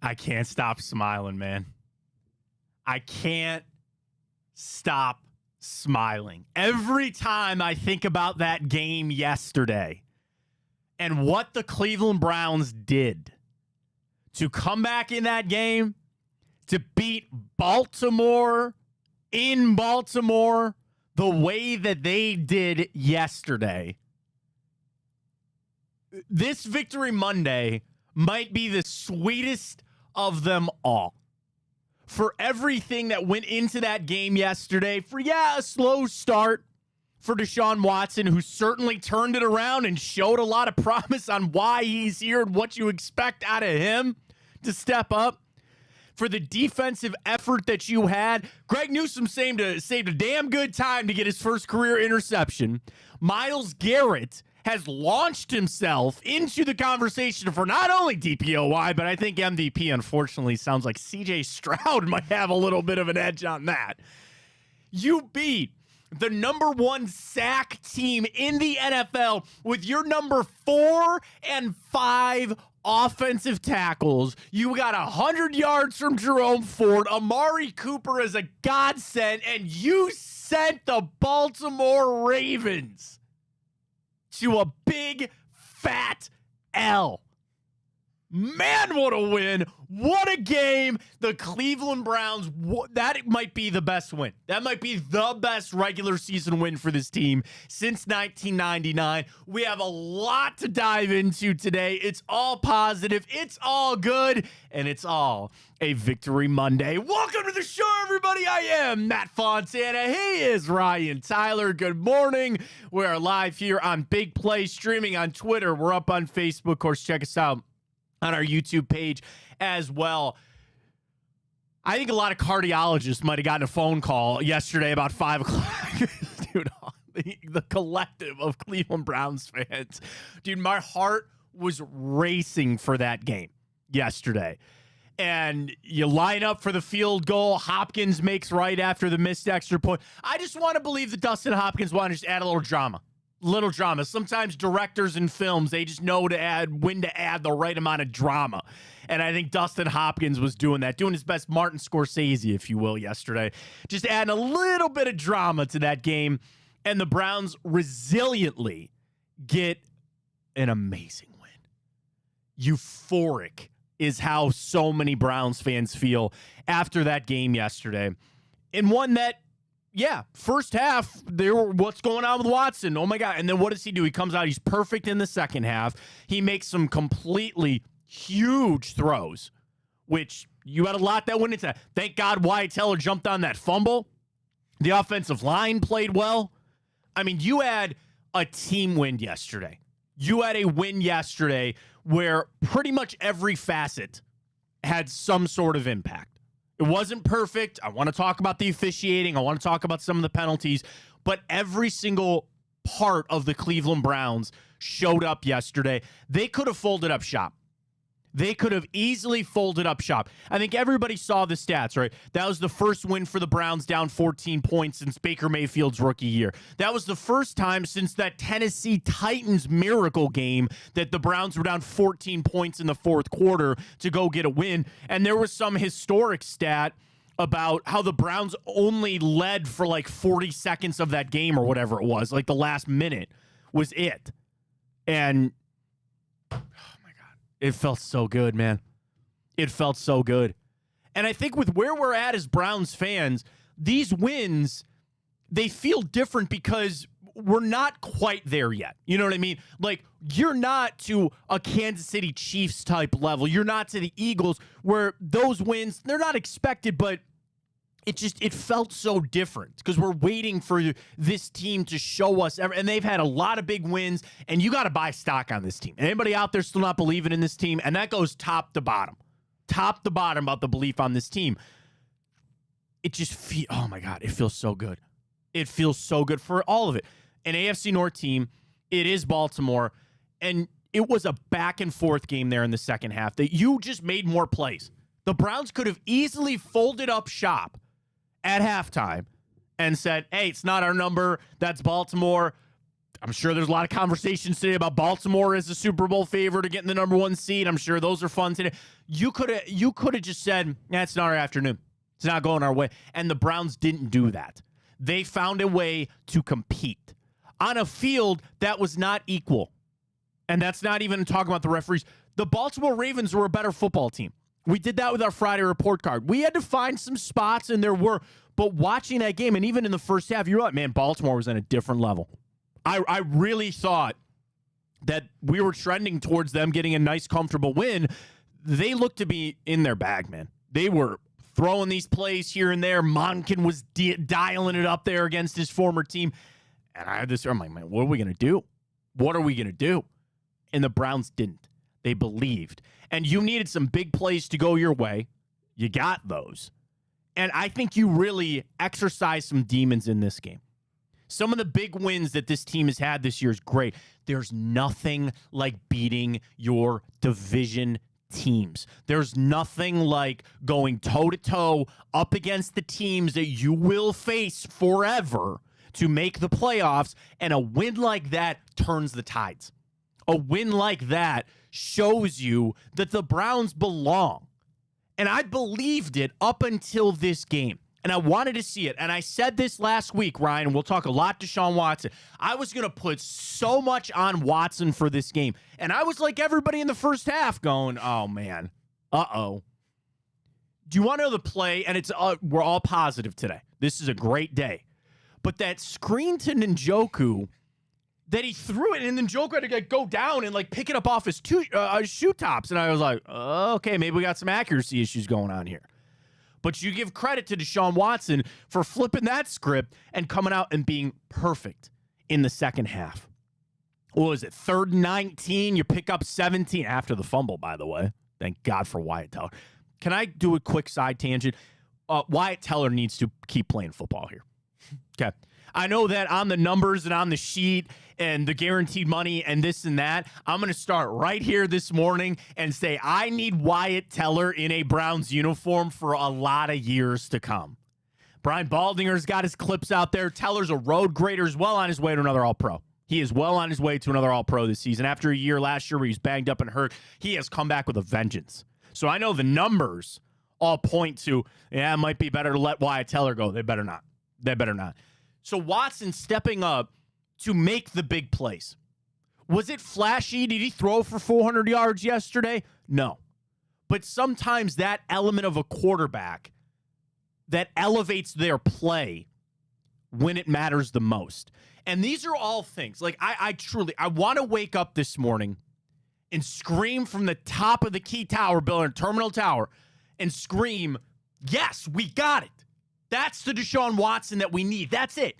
I can't stop smiling, man. I can't stop smiling. Every time I think about that game yesterday and what the Cleveland Browns did to come back in that game, to beat Baltimore in Baltimore the way that they did yesterday, this Victory Monday might be the sweetest of them all. For everything that went into that game yesterday, for, a slow start for Deshaun Watson, who certainly turned it around and showed a lot of promise on why he's here and what you expect out of him to step up. For the defensive effort that you had, Greg Newsome saved a damn good time to get his first career interception. Myles Garrett has launched himself into the conversation for not only DPOY, but I think MVP, unfortunately, sounds like CJ Stroud might have a little bit of an edge on that. You beat the number 1 sack team in the NFL with your number 4 and 5 offensive tackles. You got 100 yards from Jerome Ford. Amari Cooper is a godsend, and you sent the Baltimore Ravens to a big, fat L. Man, what a win. What a game. The Cleveland Browns, that might be the best win. That might be the best regular season win for this team since 1999. We have a lot to dive into today. It's all positive. It's all good. And it's all a Victory Monday. Welcome to the show, everybody. I am Matt Fontana. He is Ryan Tyler. Good morning. We are live here on Big Play, streaming on Twitter. We're up on Facebook. Of course, check us out on our YouTube page as well. I think a lot of cardiologists might have gotten a phone call yesterday about 5 o'clock. Dude, the collective of Cleveland Browns fans. Dude, my heart was racing for that game yesterday. And you line up for the field goal. Hopkins makes right after the missed extra point. I just want to believe that Dustin Hopkins wanted to just add a little drama. Little drama. Sometimes directors in films, they just know when to add the right amount of drama. And I think Dustin Hopkins was doing that, doing his best Martin Scorsese, if you will, yesterday. Just adding a little bit of drama to that game. And the Browns resiliently get an amazing win. Euphoric is how so many Browns fans feel after that game yesterday. And one that, first half, what's going on with Watson? Oh, my God. And then what does he do? He comes out. He's perfect in the second half. He makes some completely huge throws, which you had a lot that went into that. Thank God Wyatt Teller jumped on that fumble. The offensive line played well. I mean, you had a team win yesterday. You had a win yesterday where pretty much every facet had some sort of impact. It wasn't perfect. I want to talk about the officiating. I want to talk about some of the penalties. But every single part of the Cleveland Browns showed up yesterday. They could have folded up shop. They could have easily folded up shop. I think everybody saw the stats, right? That was the first win for the Browns down 14 points since Baker Mayfield's rookie year. That was the first time since that Tennessee Titans miracle game that the Browns were down 14 points in the fourth quarter to go get a win. And there was some historic stat about how the Browns only led for like 40 seconds of that game or whatever it was. Like the last minute was it. And it felt so good, man. It felt so good. And I think with where we're at as Browns fans, these wins, they feel different because we're not quite there yet. You know what I mean? Like, you're not to a Kansas City Chiefs type level. You're not to the Eagles where those wins, they're not expected, but it felt so different because we're waiting for this team to show us. And they've had a lot of big wins, and you got to buy stock on this team. Anybody out there still not believing in this team? And that goes top to bottom about the belief on this team. It just oh my God, it feels so good. It feels so good for all of it. An AFC North team, it is Baltimore, and it was a back and forth game there in the second half that you just made more plays. The Browns could have easily folded up shop at halftime and said, hey, it's not our number. That's Baltimore. I'm sure there's a lot of conversations today about Baltimore as a Super Bowl favorite to getting the number 1 seed. I'm sure those are fun today. You could have just said, it's not our afternoon. It's not going our way. And the Browns didn't do that. They found a way to compete on a field that was not equal. And that's not even talking about the referees. The Baltimore Ravens were a better football team. We did that with our Friday report card. We had to find some spots, and there were. But watching that game, and even in the first half, you're like, man, Baltimore was on a different level. I really thought that we were trending towards them getting a nice, comfortable win. They looked to be in their bag, man. They were throwing these plays here and there. Monken was dialing it up there against his former team. And I'm like, man, what are we going to do? What are we going to do? And the Browns didn't. They believed. And you needed some big plays to go your way. You got those. And I think you really exercised some demons in this game. Some of the big wins that this team has had this year is great. There's nothing like beating your division teams. There's nothing like going toe-to-toe up against the teams that you will face forever to make the playoffs, and a win like that turns the tides. A win like that shows you that the Browns belong. And I believed it up until this game. And I wanted to see it. And I said this last week, Ryan, and we'll talk a lot to Deshaun Watson. I was going to put so much on Watson for this game. And I was like everybody in the first half going, oh, man. Uh-oh. Do you want to know the play? And it's we're all positive today. This is a great day. But that screen to Njoku that he threw it, and then Njoku had to go down and pick it up off his shoe tops. And I was like, okay, maybe we got some accuracy issues going on here. But you give credit to Deshaun Watson for flipping that script and coming out and being perfect in the second half. What was it, 3rd and 19? You pick up 17 after the fumble, by the way. Thank God for Wyatt Teller. Can I do a quick side tangent? Wyatt Teller needs to keep playing football here. Okay. I know that on the numbers and on the sheet and the guaranteed money and this and that, I'm going to start right here this morning and say I need Wyatt Teller in a Browns uniform for a lot of years to come. Brian Baldinger's got his clips out there. Teller's a road grader, is well on his way to another All-Pro. He is well on his way to another All-Pro this season. After a year last year where he was banged up and hurt, he has come back with a vengeance. So I know the numbers all point to, it might be better to let Wyatt Teller go. They better not. They better not. So Watson stepping up to make the big plays. Was it flashy? Did he throw for 400 yards yesterday? No. But sometimes that element of a quarterback that elevates their play when it matters the most. And these are all things. I want to wake up this morning and scream from the top of the Key Tower building, Terminal Tower, and scream, yes, we got it. That's the Deshaun Watson that we need. That's it.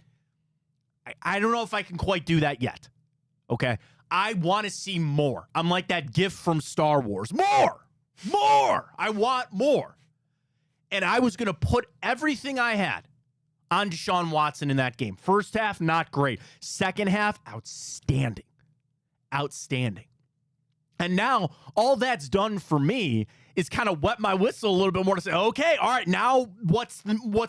I don't know if I can quite do that yet. Okay? I want to see more. I'm like that gift from Star Wars. More! More! I want more. And I was going to put everything I had on Deshaun Watson in that game. First half, not great. Second half, outstanding. Outstanding. And now, all that's done for me is kind of wet my whistle a little bit more to say, okay, all right, now what's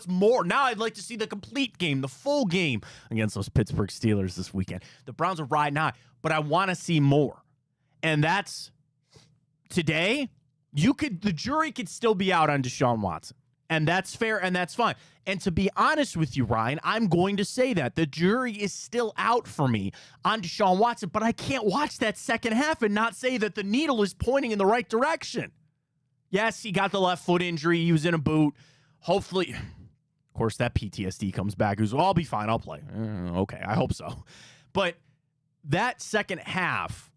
more? Now I'd like to see the complete game, the full game against those Pittsburgh Steelers this weekend. The Browns are riding high, but I want to see more. And that's today. The jury could still be out on Deshaun Watson. And that's fair and that's fine. And to be honest with you, Ryan, I'm going to say that. The jury is still out for me on Deshaun Watson, but I can't watch that second half and not say that the needle is pointing in the right direction. Yes, he got the left foot injury. He was in a boot. Hopefully, of course, that PTSD comes back. He goes, I'll be fine. I'll play. Okay, I hope so. But that second half,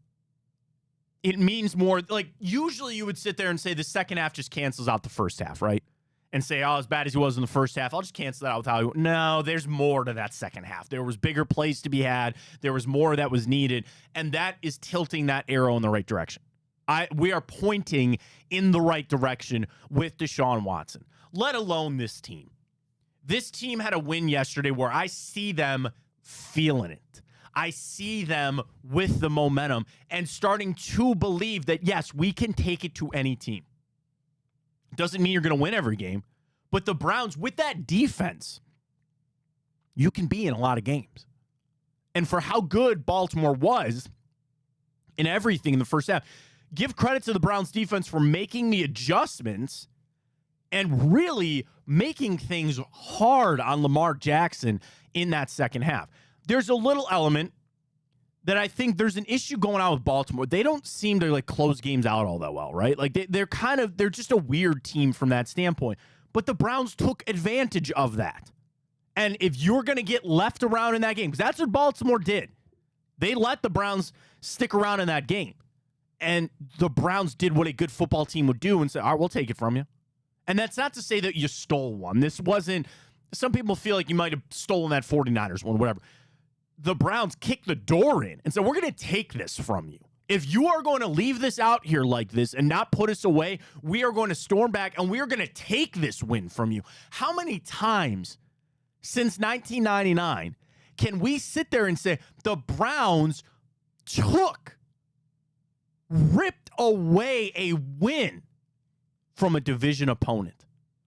it means more. Usually you would sit there and say the second half just cancels out the first half, right? And say, as bad as he was in the first half, I'll just cancel that out with how he... No, there's more to that second half. There was bigger plays to be had. There was more that was needed. And that is tilting that arrow in the right direction. We are pointing in the right direction with Deshaun Watson, let alone this team. This team had a win yesterday where I see them feeling it. I see them with the momentum and starting to believe that, yes, we can take it to any team. Doesn't mean you're going to win every game, but the Browns, with that defense, you can be in a lot of games. and for how good Baltimore was in everything in the first half. Give credit to the Browns defense for making the adjustments and really making things hard on Lamar Jackson in that second half. There's a little element that I think there's an issue going on with Baltimore. They don't seem to close games out all that well, right? They're just a weird team from that standpoint. But the Browns took advantage of that. And if you're going to get left around in that game, because that's what Baltimore did. They let the Browns stick around in that game. And the Browns did what a good football team would do and say, all right, we'll take it from you. And that's not to say that you stole one. This wasn't, some people feel like you might have stolen that 49ers one, whatever. The Browns kicked the door in and said, we're going to take this from you. If you are going to leave this out here like this and not put us away, we are going to storm back and we are going to take this win from you. How many times since 1999 can we sit there and say the Browns ripped away a win from a division opponent?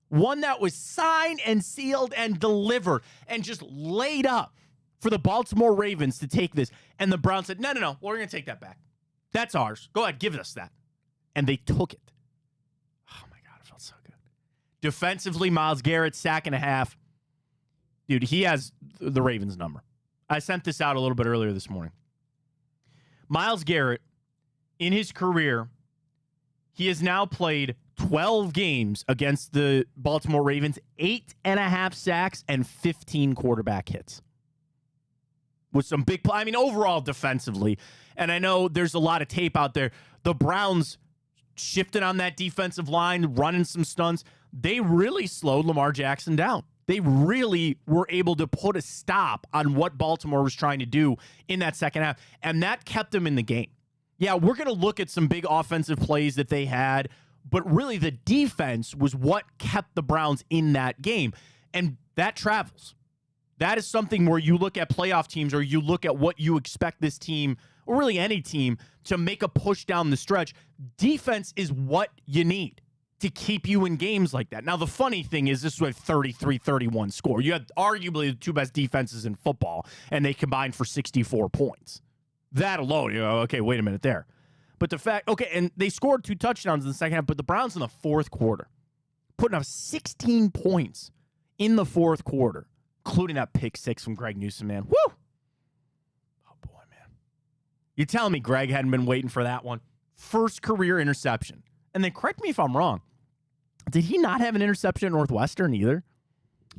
One that was signed and sealed and delivered and just laid up for the Baltimore Ravens to take this. And the Browns said, no, we're going to take that back. That's ours. Go ahead, give us that. And they took it. Oh, my God, it felt so good. Defensively, Myles Garrett, sack and a half. Dude, he has the Ravens number. I sent this out a little bit earlier this morning. Myles Garrett, in his career, he has now played 12 games against the Baltimore Ravens, 8.5 sacks and 15 quarterback hits. With some big play. I mean, overall defensively. And I know there's a lot of tape out there. The Browns shifted on that defensive line, running some stunts. They really slowed Lamar Jackson down. They really were able to put a stop on what Baltimore was trying to do in that second half. And that kept them in the game. Yeah, we're going to look at some big offensive plays that they had, but really the defense was what kept the Browns in that game. And that travels. That is something where you look at playoff teams or you look at what you expect this team, or really any team, to make a push down the stretch. Defense is what you need to keep you in games like that. Now, the funny thing is this was a 33-31 score. You had arguably the two best defenses in football, and they combined for 64 points. That alone, okay, wait a minute there. But the fact, and they scored 2 touchdowns in the second half, but the Browns in the fourth quarter, putting up 16 points in the fourth quarter, including that pick 6 from Greg Newsome, man. Woo! Oh, boy, man. You're telling me Greg hadn't been waiting for that one? First career interception. And then correct me if I'm wrong. Did he not have an interception at Northwestern either?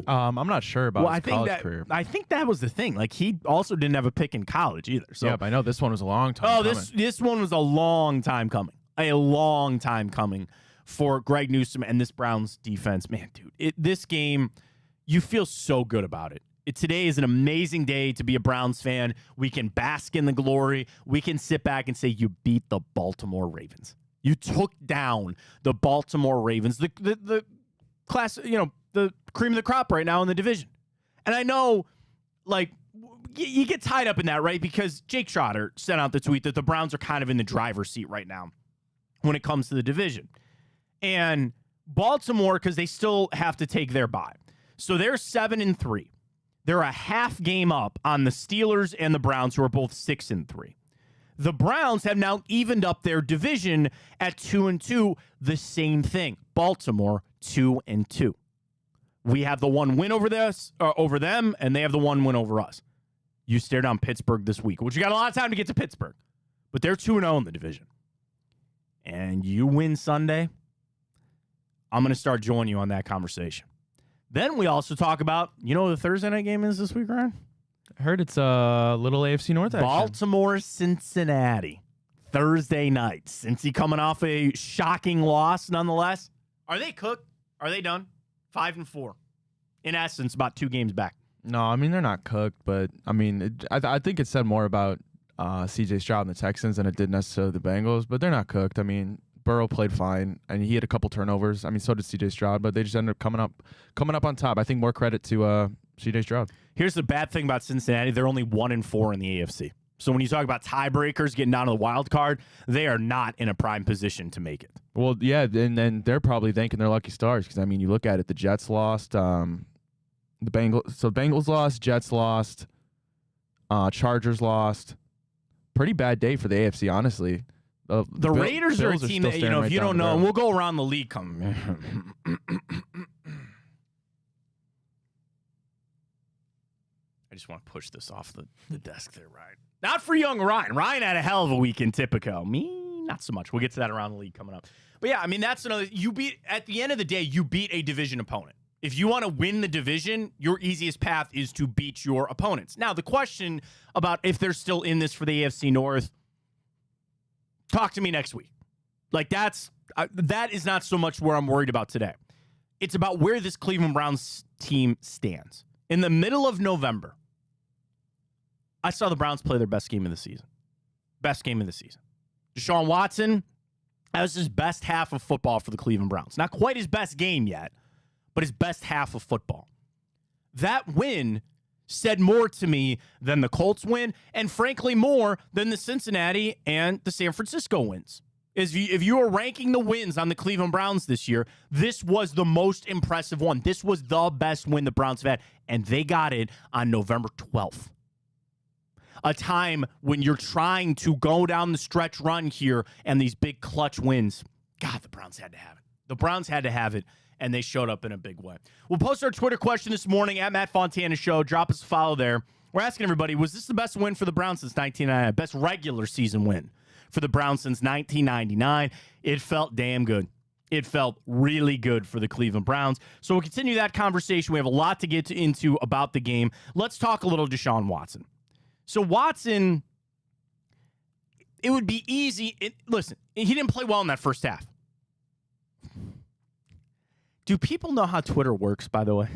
I'm not sure about his college career. I think that was the thing. He also didn't have a pick in college either. So. Yeah, but I know this one was a long time coming. This one was a long time coming. A long time coming for Greg Newsome and this Browns defense. Man, dude, this game, you feel so good about it. Today is an amazing day to be a Browns fan. We can bask in the glory. We can sit back and say you beat the Baltimore Ravens. You took down the Baltimore Ravens, the class, the cream of the crop right now in the division. And I know, you get tied up in that, right? Because Jake Trotter sent out the tweet that the Browns are kind of in the driver's seat right now when it comes to the division. And Baltimore, because they still have to take their bye. So they're 7-3. They're a half game up on the Steelers and the Browns, who are both 6-3. The Browns have now evened up their division at 2-2. The same thing. Baltimore 2-2. We have the one win over them, and they have the one win over us. You stare down Pittsburgh this week, which you got a lot of time to get to Pittsburgh, but they're 2-0 in the division. And you win Sunday, I'm going to start joining you on that conversation. Then we also talk about, what the Thursday night game is this week, Ryan? I heard it's a little AFC North action. Baltimore, Cincinnati, Thursday night. Cincy coming off a shocking loss, nonetheless. Are they cooked? Are they done? 5-4. In essence, about 2 games back. No, I mean, they're not cooked, but, I think it said more about C.J. Stroud and the Texans than it did necessarily the Bengals, but they're not cooked. I mean, Burrow played fine, and he had a couple turnovers. I mean, so did C.J. Stroud, but they just ended up coming up on top. I think more credit to C.J. Stroud. Here's the bad thing about Cincinnati. They're only 1-4 in the AFC. So when you talk about tiebreakers getting down to the wild card, they are not in a prime position to make it. Well, yeah, and then they're probably thanking their lucky stars because, you look at it, the Jets lost, the Bengals lost, Jets lost, Chargers lost. Pretty bad day for the AFC, honestly. The Raiders are a team that, if you don't know, and we'll go around the league. I just want to push this off the desk there, Ryan. Not for young Ryan. Ryan had a hell of a week in Tipico. Me, not so much. We'll get to that around the league coming up. But yeah, I mean, that's another. At the end of the day, you beat a division opponent. If you want to win the division, your easiest path is to beat your opponents. Now, the question about if they're still in this for the AFC North, talk to me next week. Like, that is not so much where I'm worried about today. It's about where this Cleveland Browns team stands. In the middle of November, I saw the Browns play their best game of the season. Best game of the season. Deshaun Watson, that was his best half of football for the Cleveland Browns. Not quite his best game yet, but his best half of football. That win said more to me than the Colts win, and frankly more than the Cincinnati and the San Francisco wins. If you are ranking the wins on the Cleveland Browns this year, this was the most impressive one. This was the best win the Browns have had, and they got it on November 12th. A time when you're trying to go down the stretch run here and these big clutch wins. God, the Browns had to have it. The Browns had to have it, and they showed up in a big way. We'll post our Twitter question this morning at Matt Fontana Show. Drop us a follow there. We're asking everybody, was this the best win for the Browns since 1999? Best regular season win for the Browns since 1999? It felt damn good. It felt really good for the Cleveland Browns. So we'll continue that conversation. We have a lot to get into about the game. Let's talk a little Deshaun Watson. So Watson, it would be easy. Listen, he didn't play well in that first half. Do people know how Twitter works, by the way?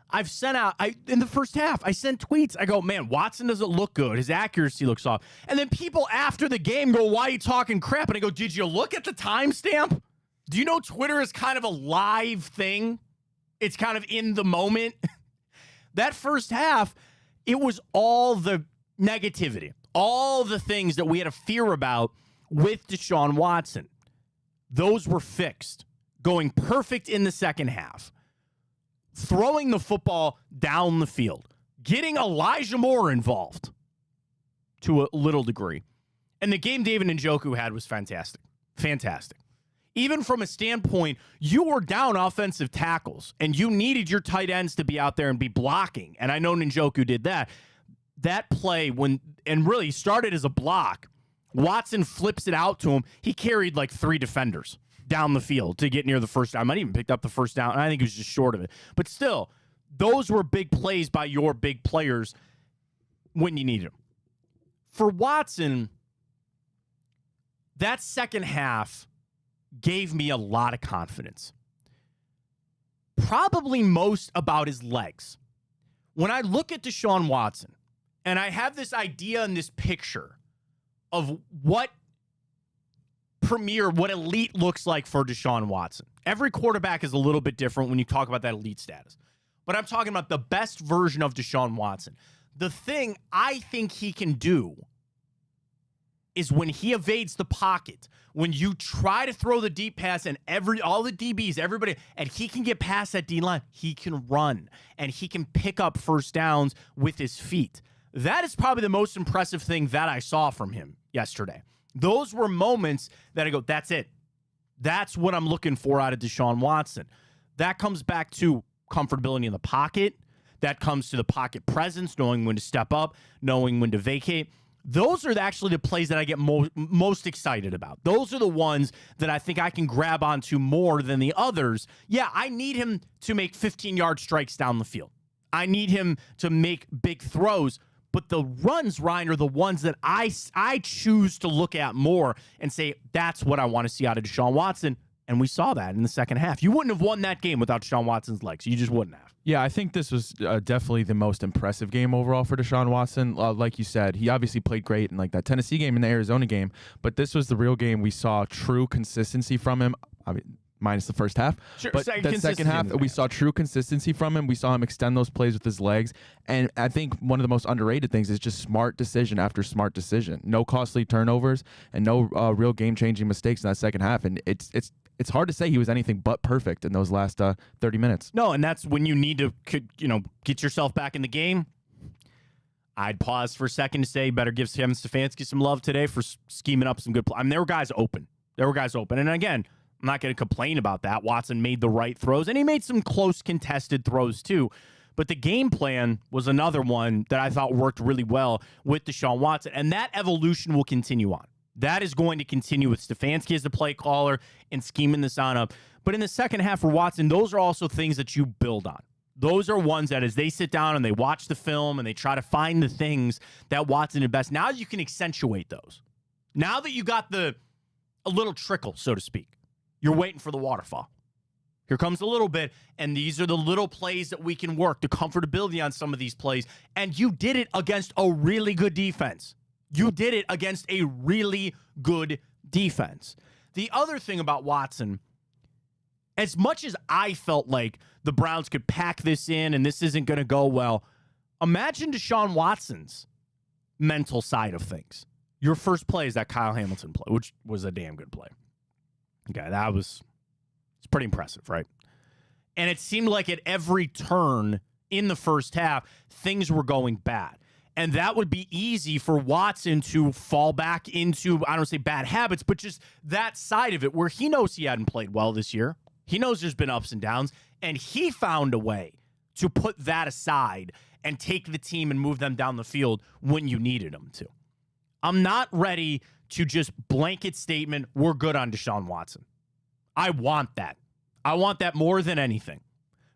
I've sent out, in the first half, I sent tweets. I go, man, Watson doesn't look good. His accuracy looks off. And then people after the game go, why are you talking crap? And I go, did you look at the timestamp? Do you know Twitter is kind of a live thing? It's kind of in the moment. That first half, it was all the negativity, all the things that we had a fear about with Deshaun Watson. Those were fixed. Going perfect in the second half. Throwing the football down the field. Getting Elijah Moore involved to a little degree. And the game David Njoku had was fantastic. Fantastic. Even from a standpoint, you were down offensive tackles, and you needed your tight ends to be out there and be blocking. And I know Njoku did that. That play, really started as a block, Watson flips it out to him. He carried like 3 defenders down the field to get near the first down. I might even picked up the first down, and I think he was just short of it. But still, those were big plays by your big players when you needed them. For Watson, that second half gave me a lot of confidence. Probably most about his legs. When I look at Deshaun Watson, and I have this idea and this picture of what elite looks like for Deshaun Watson. Every quarterback is a little bit different when you talk about that elite status. But I'm talking about the best version of Deshaun Watson. The thing I think he can do is when he evades the pocket, when you try to throw the deep pass and all the DBs, everybody, and he can get past that D-line, he can run, and he can pick up first downs with his feet. That is probably the most impressive thing that I saw from him yesterday. Those were moments that I go, that's it. That's what I'm looking for out of Deshaun Watson. That comes back to comfortability in the pocket. That comes to the pocket presence, knowing when to step up, knowing when to vacate. Those are actually the plays that I get most excited about. Those are the ones that I think I can grab onto more than the others. Yeah, I need him to make 15-yard strikes down the field. I need him to make big throws. But the runs, Ryan, are the ones that I choose to look at more and say, that's what I want to see out of Deshaun Watson. And we saw that in the second half. You wouldn't have won that game without Deshaun Watson's legs. You just wouldn't have. Yeah, I think this was definitely the most impressive game overall for Deshaun Watson. Like you said, he obviously played great in like that Tennessee game and the Arizona game. But this was the real game. We saw true consistency from him. I mean, minus the first half. Sure, but that second half, we saw true consistency from him. We saw him extend those plays with his legs. And I think one of the most underrated things is just smart decision after smart decision. No costly turnovers and no real game-changing mistakes in that second half. And it's hard to say he was anything but perfect in those last 30 minutes. No, and that's when you need to, get yourself back in the game. I'd pause for a second to say better give Kevin Stefanski some love today for scheming up some good play. I mean, there were guys open. And again, I'm not going to complain about that. Watson made the right throws, and he made some close contested throws too. But the game plan was another one that I thought worked really well with Deshaun Watson, and that evolution will continue on. That is going to continue with Stefanski as the play caller and scheming this on up. But in the second half for Watson, those are also things that you build on. Those are ones that as they sit down and they watch the film and they try to find the things that Watson did best, now you can accentuate those. Now that you got a little trickle, so to speak, you're waiting for the waterfall. Here comes a little bit, and these are the little plays that we can work, the comfortability on some of these plays, and you did it against a really good defense. You did it against a really good defense. The other thing about Watson, as much as I felt like the Browns could pack this in and this isn't going to go well, imagine Deshaun Watson's mental side of things. Your first play is that Kyle Hamilton play, which was a damn good play. Okay, it's pretty impressive, right? And it seemed like at every turn in the first half, things were going bad. And that would be easy for Watson to fall back into, I don't say bad habits, but just that side of it where he knows he hadn't played well this year. He knows there's been ups and downs, and he found a way to put that aside and take the team and move them down the field when you needed them to. I'm not ready to just blanket statement, we're good on Deshaun Watson. I want that. I want that more than anything.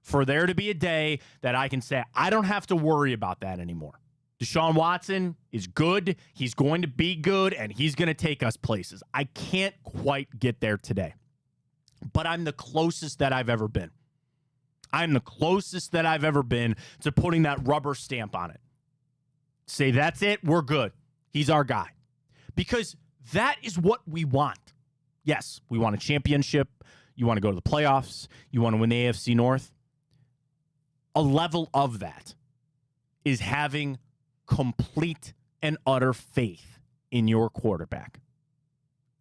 For there to be a day that I can say, I don't have to worry about that anymore. Deshaun Watson is good. He's going to be good, and he's going to take us places. I can't quite get there today, but I'm the closest that I've ever been. I'm the closest that I've ever been to putting that rubber stamp on it. Say, that's it. We're good. He's our guy. Because that is what we want. Yes, we want a championship. You want to go to the playoffs. You want to win the AFC North. A level of that is having complete and utter faith in your quarterback.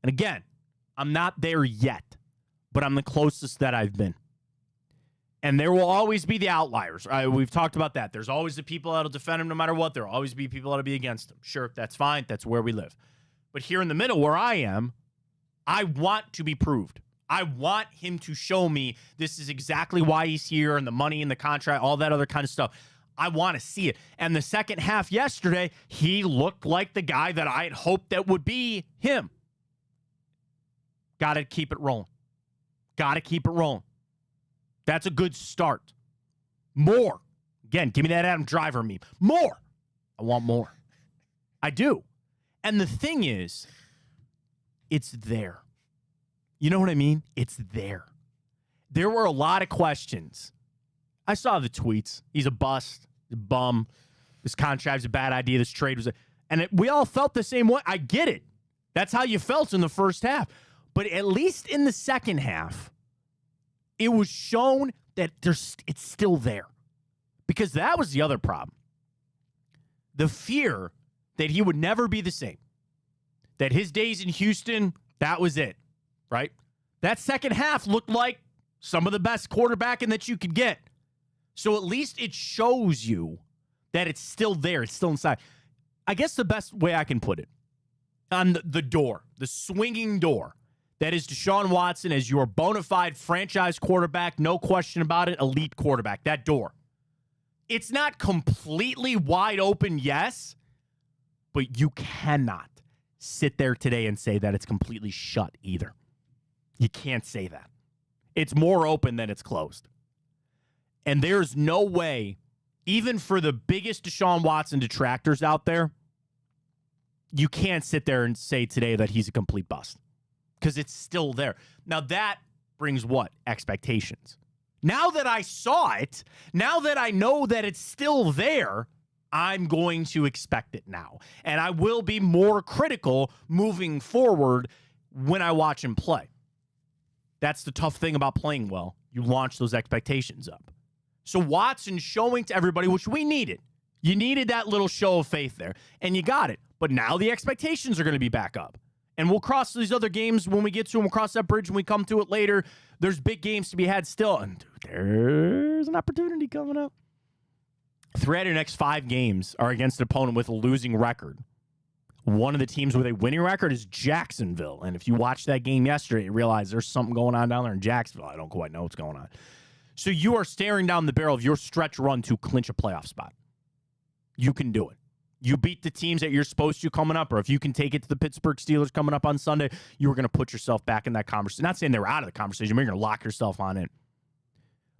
And again, I'm not there yet, but I'm the closest that I've been. And there will always be the outliers. We've talked about that. There's always the people that'll defend him no matter what. There'll always be people that'll be against him. Sure, that's fine. That's where we live. But here in the middle where I am, I want to be proved. I want him to show me this is exactly why he's here and the money and the contract, all that other kind of stuff. I want to see it. And the second half yesterday, he looked like the guy that I had hoped that would be him. Got to keep it rolling. Got to keep it rolling. That's a good start. More. Again, give me that Adam Driver meme. More. I want more. I do. And the thing is, it's there. You know what I mean? It's there. There were a lot of questions. I saw the tweets. He's a bust. He's a bum. This contract's a bad idea. This trade was we all felt the same way. I get it. That's how you felt in the first half. But at least in the second half, it was shown that it's still there. Because that was the other problem. The fear that he would never be the same. That his days in Houston, that was it. Right? That second half looked like some of the best quarterbacking that you could get. So at least it shows you that it's still there. It's still inside. I guess the best way I can put it, on the door, the swinging door, that is Deshaun Watson as your bona fide franchise quarterback, no question about it, elite quarterback, that door. It's not completely wide open, yes, but you cannot sit there today and say that it's completely shut either. You can't say that. It's more open than it's closed. And there's no way, even for the biggest Deshaun Watson detractors out there, you can't sit there and say today that he's a complete bust. Because it's still there. Now that brings what? Expectations. Now that I saw it, now that I know that it's still there, I'm going to expect it now. And I will be more critical moving forward when I watch him play. That's the tough thing about playing well. You launch those expectations up. So Watson showing to everybody, which we needed. You needed that little show of faith there, and you got it. But now the expectations are going to be back up. And we'll cross these other games when we get to them. We'll cross that bridge when we come to it later. There's big games to be had still. And dude, there's an opportunity coming up. 3 out of your next 5 games are against an opponent with a losing record. One of the teams with a winning record is Jacksonville. And if you watched that game yesterday, you realize there's something going on down there in Jacksonville. I don't quite know what's going on. So you are staring down the barrel of your stretch run to clinch a playoff spot. You can do it. You beat the teams that you're supposed to coming up, or if you can take it to the Pittsburgh Steelers coming up on Sunday, you were going to put yourself back in that conversation. Not saying they were out of the conversation, but you're going to lock yourself on in.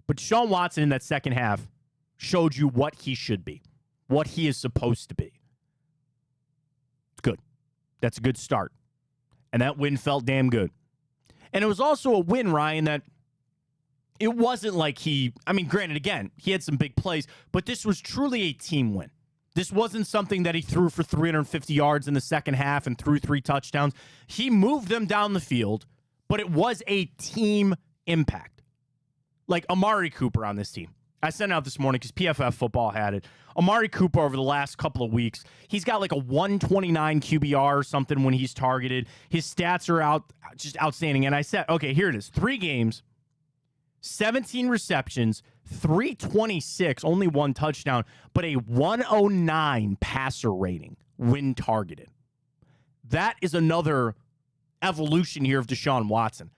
But Deshaun Watson in that second half showed you what he should be, what he is supposed to be. It's good. That's a good start. And that win felt damn good. And it was also a win, Ryan, that it wasn't like granted, again, he had some big plays, but this was truly a team win. This wasn't something that he threw for 350 yards in the second half and threw 3 touchdowns. He moved them down the field, but it was a team impact. Like Amari Cooper on this team. I sent it out this morning because PFF Football had it. Amari Cooper over the last couple of weeks, he's got like a 129 QBR or something when he's targeted. His stats are just outstanding. And I said, okay, here it is. 3 games, 17 receptions, 326, only 1 touchdown, but a 109 passer rating when targeted. That is another evolution here of Deshaun Watson.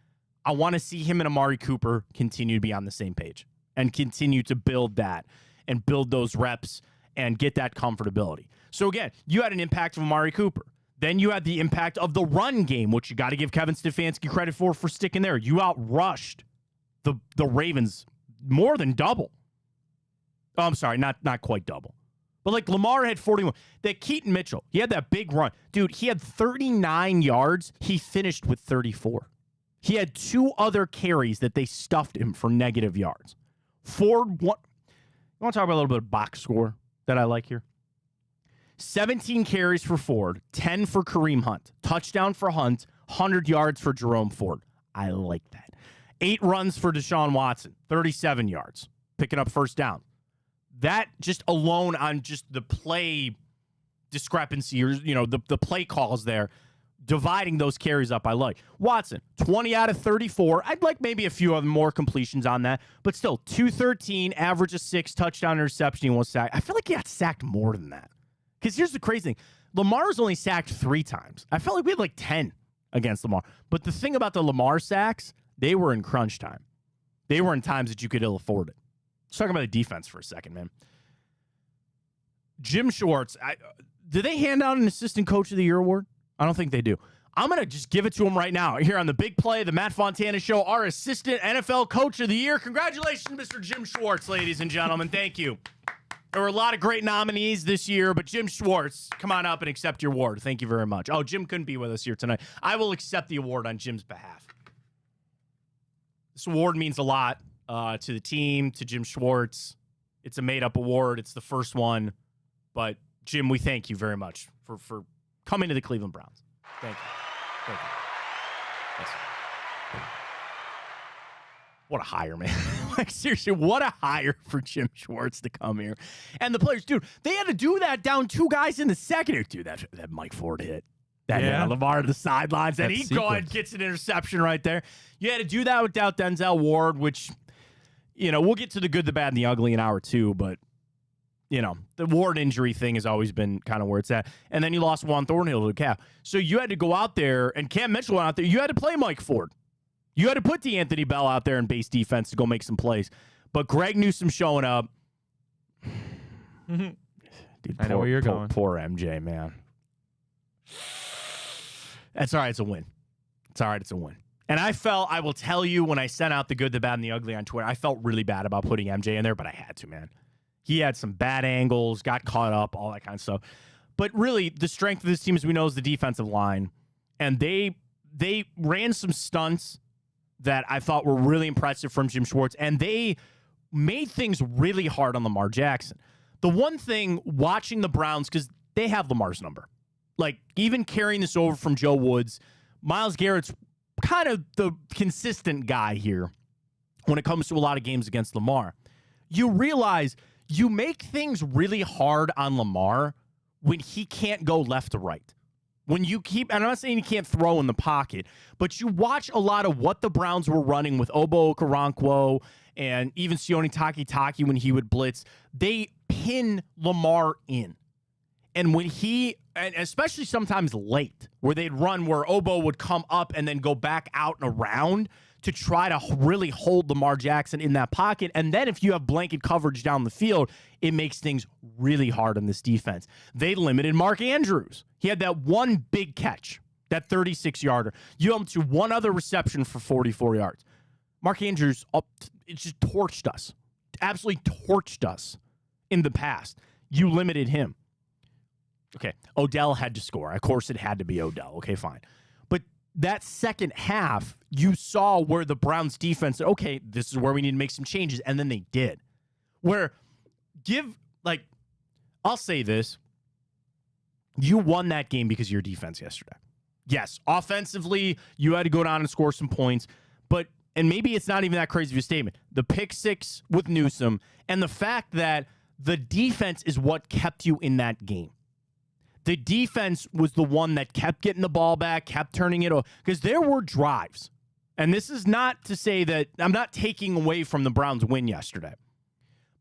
I want to see him and Amari Cooper continue to be on the same page and continue to build that and build those reps and get that comfortability. So again, you had an impact of Amari Cooper. Then you had the impact of the run game, which you got to give Kevin Stefanski credit for sticking there. You outrushed the Ravens more than double. Oh, I'm sorry, not quite double. But like Lamar had 41. That Keaton Mitchell, he had that big run. Dude, he had 39 yards. He finished with 34. He had 2 other carries that they stuffed him for negative yards. Ford, what? You want to talk about a little bit of box score that I like here? 17 carries for Ford, 10 for Kareem Hunt, touchdown for Hunt, 100 yards for Jerome Ford. I like that. 8 runs for Deshaun Watson, 37 yards, picking up first down. That just alone on just the play discrepancy or, the play calls there, dividing those carries up, I like. Watson, 20 out of 34. I'd like maybe a few other more completions on that, but still, 213, average of 6, touchdown interception, 1 sack. I feel like he got sacked more than that. Because here's the crazy thing. Lamar's only sacked 3 times. I felt like we had like 10 against Lamar. But the thing about the Lamar sacks, they were in crunch time. They were in times that you could ill afford it. Let's talk about the defense for a second, man. Jim Schwartz, do they hand out an Assistant Coach of the Year award? I don't think they do. I'm going to just give it to him right now. Here on the Big Play, the Matt Fontana Show, our Assistant NFL Coach of the Year. Congratulations, Mr. Jim Schwartz, ladies and gentlemen. Thank you. There were a lot of great nominees this year, but Jim Schwartz, come on up and accept your award. Thank you very much. Oh, Jim couldn't be with us here tonight. I will accept the award on Jim's behalf. This award means a lot to the team, to Jim Schwartz. It's a made-up award. It's the first one. But, Jim, we thank you very much for coming to the Cleveland Browns. Thank you. Thank you. Yes. What a hire, man. Like, seriously, what a hire for Jim Schwartz to come here. And the players, dude, they had to do that down 2 guys in the second. Dude, that Mike Ford hit. That Lamar to the sidelines. And he gets an interception right there. You had to do that without Denzel Ward, which, we'll get to the good, the bad, and the ugly in hour 2, but the Ward injury thing has always been kind of where it's at. And then you lost Juan Thornhill to the calf. So you had to go out there, and Cam Mitchell went out there. You had to play Mike Ford. You had to put DeAnthony Bell out there in base defense to go make some plays. But Greg Newsome showing up. Dude, I know where you're going. Poor MJ, man. That's all right. It's a win. It's all right. It's a win. And I will tell you, when I sent out the good, the bad, and the ugly on Twitter, I felt really bad about putting MJ in there, but I had to, man. He had some bad angles, got caught up, all that kind of stuff. But really, the strength of this team, as we know, is the defensive line. And they ran some stunts that I thought were really impressive from Jim Schwartz. And they made things really hard on Lamar Jackson. The one thing, watching the Browns, because they have Lamar's number. Like, even carrying this over from Joe Woods, Myles Garrett's kind of the consistent guy here when it comes to a lot of games against Lamar. You realize you make things really hard on Lamar when he can't go left to right. When you keep, and I'm not saying you can't throw in the pocket, but you watch a lot of what the Browns were running with Obo Okoronkwo and even Sione Takitaki when he would blitz. They pin Lamar in. And when and especially sometimes late, where they'd run where Obo would come up and then go back out and around to try to really hold Lamar Jackson in that pocket. And then if you have blanket coverage down the field, it makes things really hard on this defense. They limited Mark Andrews. He had that one big catch, that 36-yarder. You held him to one other reception for 44 yards. Mark Andrews, it just torched us. Absolutely torched us in the past. You limited him. Okay, Odell had to score. Of course, it had to be Odell. Okay, fine. But that second half, you saw where the Browns defense said, okay, this is where we need to make some changes, and then they did. I'll say this. You won that game because of your defense yesterday. Yes, offensively, you had to go down and score some points, and maybe it's not even that crazy of a statement. The pick six with Newsome and the fact that the defense is what kept you in that game. The defense was the one that kept getting the ball back, kept turning it over, because there were drives. And this is not to say that I'm not taking away from the Browns' win yesterday.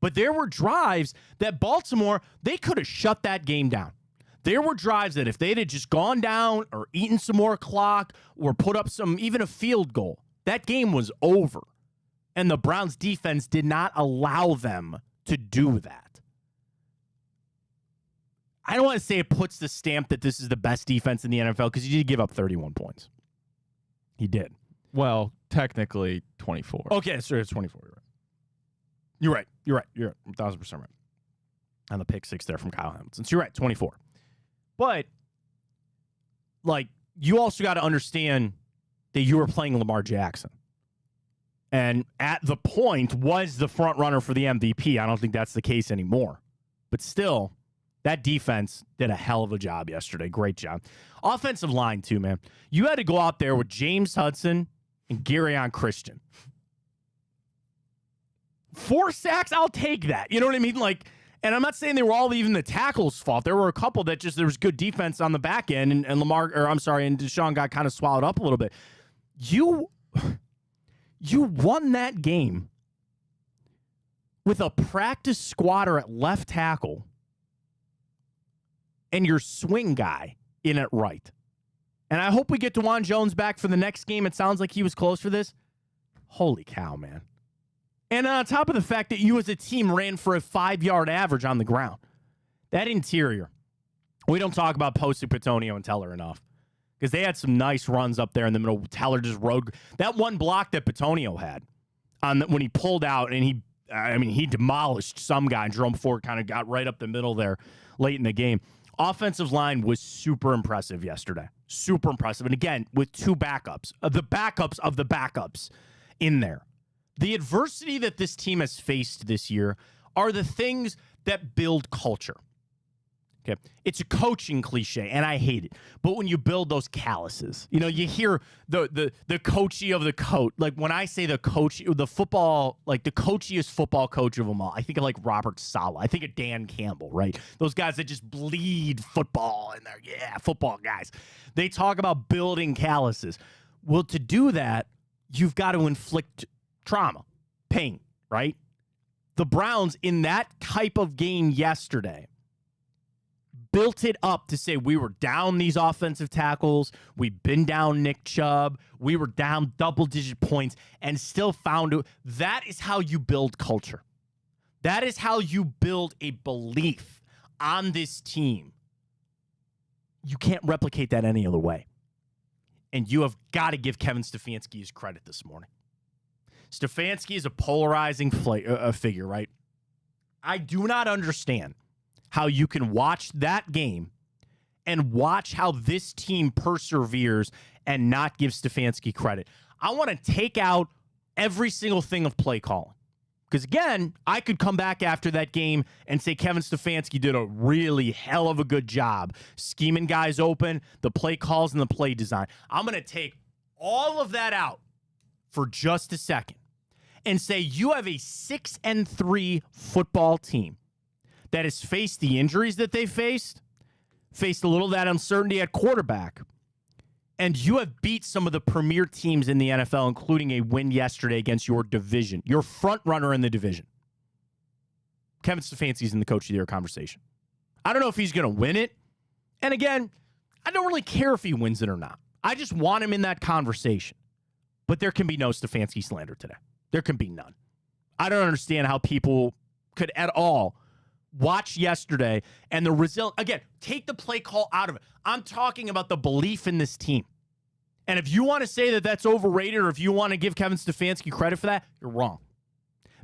But there were drives that Baltimore, they could have shut that game down. There were drives that if they'd have just gone down or eaten some more clock or put up even a field goal, that game was over. And the Browns' defense did not allow them to do that. I don't want to say it puts the stamp that this is the best defense in the NFL because he did give up 31 points. He did. Well, technically 24. Okay, so it's 24. You're right. You're right. 1,000% right. On the pick six there from Kyle Hamilton. So you're right, 24. But, you also got to understand that you were playing Lamar Jackson. And at the point was the front runner for the MVP. I don't think that's the case anymore. But still, that defense did a hell of a job yesterday. Great job. Offensive line, too, man. You had to go out there with James Hudson and Garyon Christian. 4 sacks, I'll take that. You know what I mean? And I'm not saying they were all even the tackle's fault. There were a couple that there was good defense on the back end, and and Deshaun got kind of swallowed up a little bit. You won that game with a practice squatter at left tackle and your swing guy in at right. And I hope we get DeJuan Jones back for the next game. It sounds like he was close for this. Holy cow, man. And on top of the fact that you as a team ran for a 5-yard average on the ground. That interior. We don't talk about Posey, Petonio, and Teller enough. Because they had some nice runs up there in the middle. Teller just rode. That one block that Petonio had when he pulled out and he demolished some guy. And Jerome Ford kind of got right up the middle there late in the game. Offensive line was super impressive yesterday. Super impressive. And again, with 2 backups. The backups of the backups in there. The adversity that this team has faced this year are the things that build culture. Okay, it's a coaching cliche, and I hate it. But when you build those calluses, you hear the coachy of the coach. Like when I say the coach, the football, the coachiest football coach of them all, I think of Robert Saleh. I think of Dan Campbell, right? Those guys that just bleed football and they're football guys. They talk about building calluses. Well, to do that, you've got to inflict trauma, pain, right? The Browns in that type of game yesterday built it up to say we were down these offensive tackles, we've been down Nick Chubb, we were down double-digit points, and still found it. That is how you build culture. That is how you build a belief on this team. You can't replicate that any other way. And you have got to give Kevin Stefanski his credit this morning. Stefanski is a polarizing figure, right? I do not understand how you can watch that game and watch how this team perseveres and not give Stefanski credit. I want to take out every single thing of play calling. Because, again, I could come back after that game and say Kevin Stefanski did a really hell of a good job scheming guys open, the play calls, and the play design. I'm going to take all of that out for just a second and say you have a 6-3 football team that has faced the injuries that they faced, faced a little of that uncertainty at quarterback. And you have beat some of the premier teams in the NFL, including a win yesterday against your division, your front runner in the division. Kevin Stefanski's in the Coach of the Year conversation. I don't know if he's going to win it. And again, I don't really care if he wins it or not. I just want him in that conversation. But there can be no Stefanski slander today. There can be none. I don't understand how people could at all watch yesterday and the result. Again, take the play call out of it. I'm talking about the belief in this team. And if you want to say that that's overrated or if you want to give Kevin Stefanski credit for that, you're wrong.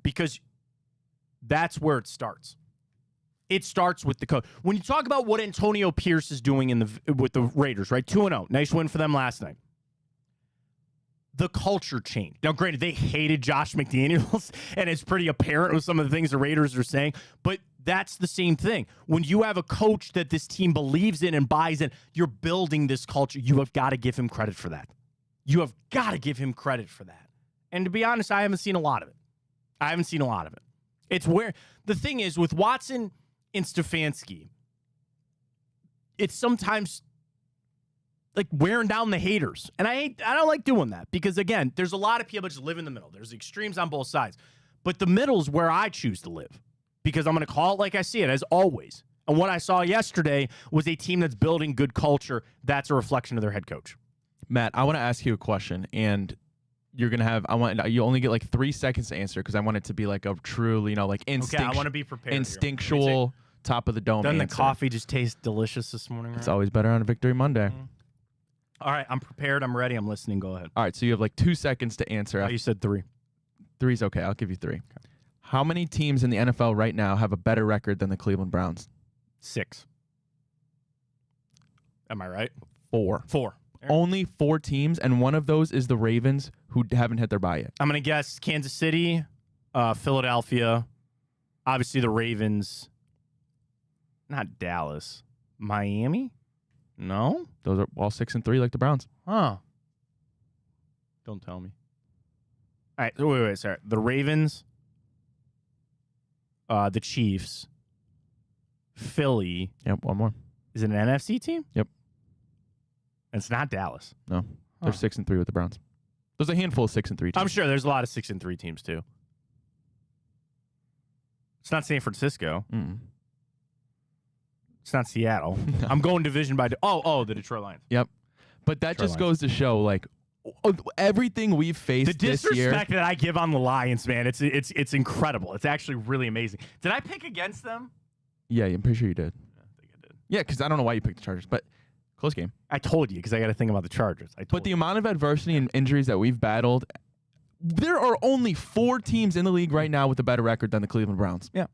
Because that's where it starts. It starts with the coach. When you talk about what Antonio Pierce is doing with the Raiders, right? 2-0. Nice win for them last night. The culture changed. Now, granted, they hated Josh McDaniels, and it's pretty apparent with some of the things the Raiders are saying, but that's the same thing. When you have a coach that this team believes in and buys in, you're building this culture. You have got to give him credit for that. You have got to give him credit for that. And to be honest, I haven't seen a lot of it. It's where the thing is with Watson and Stefanski, it's sometimes like wearing down the haters. And I don't like doing that because, again, there's a lot of people that just live in the middle. There's extremes on both sides. But the middle is where I choose to live because I'm going to call it like I see it, as always. And what I saw yesterday was a team that's building good culture. That's a reflection of their head coach. Matt, I want to ask you a question, and you're going to have, you only get like 3 seconds to answer because I want it to be like a true, like Okay, I want to be prepared. Instinctual, top of the dome Doesn't answer. the coffee just taste delicious this morning? Right? It's always better on a Victory Monday. Mm-hmm. All right, I'm prepared. I'm ready. I'm listening. Go ahead. All right, so you have like 2 seconds to answer. Oh, you said 3. 3's okay. I'll give you 3. Okay. How many teams in the NFL right now have a better record than the Cleveland Browns? 6. Am I right? 4. 4. Only 4 teams, and one of those is the Ravens, who haven't hit their bye yet. I'm going to guess Kansas City, Philadelphia, obviously the Ravens, not Dallas, Miami? No? Those are all 6-3 like the Browns. Huh. Don't tell me. All right, wait, sorry. The Ravens, the Chiefs, Philly. Yep, one more. Is it an NFC team? Yep. It's not Dallas. No, they're 6-3 with the Browns. There's a handful of 6-3 teams. I'm sure there's a lot of 6-3 teams too. It's not San Francisco. Mm-mm. It's not Seattle. No. I'm going division by. The Detroit Lions. Yep, but that just goes to show like everything we've faced this year. The disrespect that I give on the Lions, man, it's incredible. It's actually really amazing. Did I pick against them? Yeah, I'm pretty sure you did. I think I did. Yeah, because I don't know why you picked the Chargers, but close game. I told you because I got to think about the Chargers. But the amount of adversity and injuries that we've battled, there are only 4 teams in the league right now with a better record than the Cleveland Browns. Yeah.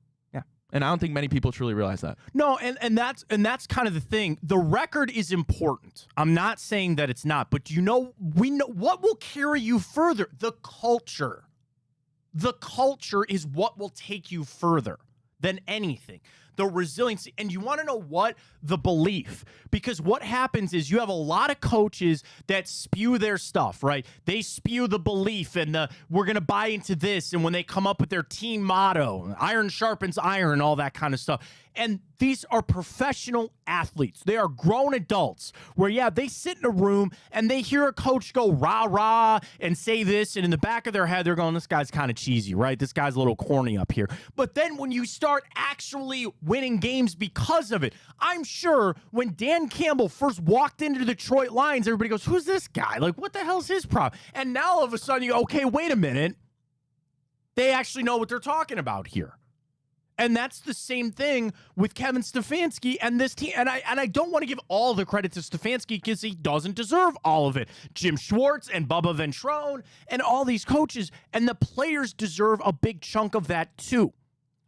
And I don't think many people truly realize that. No, and that's kind of the thing. The record is important. I'm not saying that it's not, but we know what will carry you further. The culture. The culture is what will take you further than anything. The resiliency. And you want to know what? The belief. Because what happens is you have a lot of coaches that spew their stuff, right? They spew the belief and we're going to buy into this. And when they come up with their team motto, iron sharpens iron, all that kind of stuff. And these are professional athletes. They are grown adults where, they sit in a room and they hear a coach go rah, rah, and say this. And in the back of their head, they're going, this guy's kind of cheesy, right? This guy's a little corny up here. But then when you start actually winning games because of it, I'm sure when Dan Campbell first walked into the Detroit Lions, everybody goes, who's this guy? Like, what the hell's his problem? And now all of a sudden you go, okay, wait a minute. They actually know what they're talking about here. And that's the same thing with Kevin Stefanski and this team. And I don't want to give all the credit to Stefanski because he doesn't deserve all of it. Jim Schwartz and Bubba Ventrone and all these coaches and the players deserve a big chunk of that too.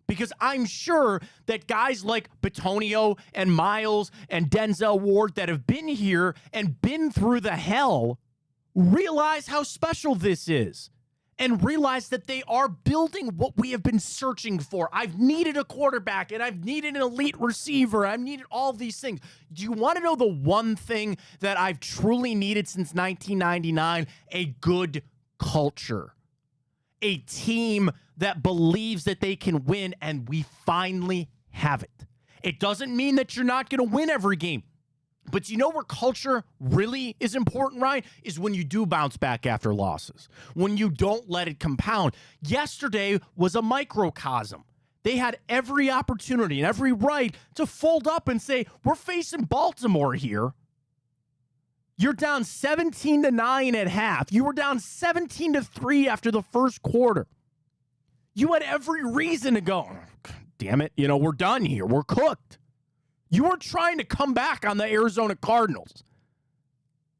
Because I'm sure that guys like Bitonio and Miles and Denzel Ward that have been here and been through the hell realize how special this is. And realize that they are building what we have been searching for. I've needed a quarterback, and I've needed an elite receiver. I've needed all these things. Do you want to know the one thing that I've truly needed since 1999? A good culture. A team that believes that they can win, and we finally have it. It doesn't mean that you're not going to win every game. But you know where culture really is important, Ryan? Is when you do bounce back after losses, when you don't let it compound. Yesterday was a microcosm. They had every opportunity and every right to fold up and say, we're facing Baltimore here. You're down 17-9 at half. You were down 17-3 after the first quarter. You had every reason to go, damn it, we're done here. We're cooked. You were trying to come back on the Arizona Cardinals.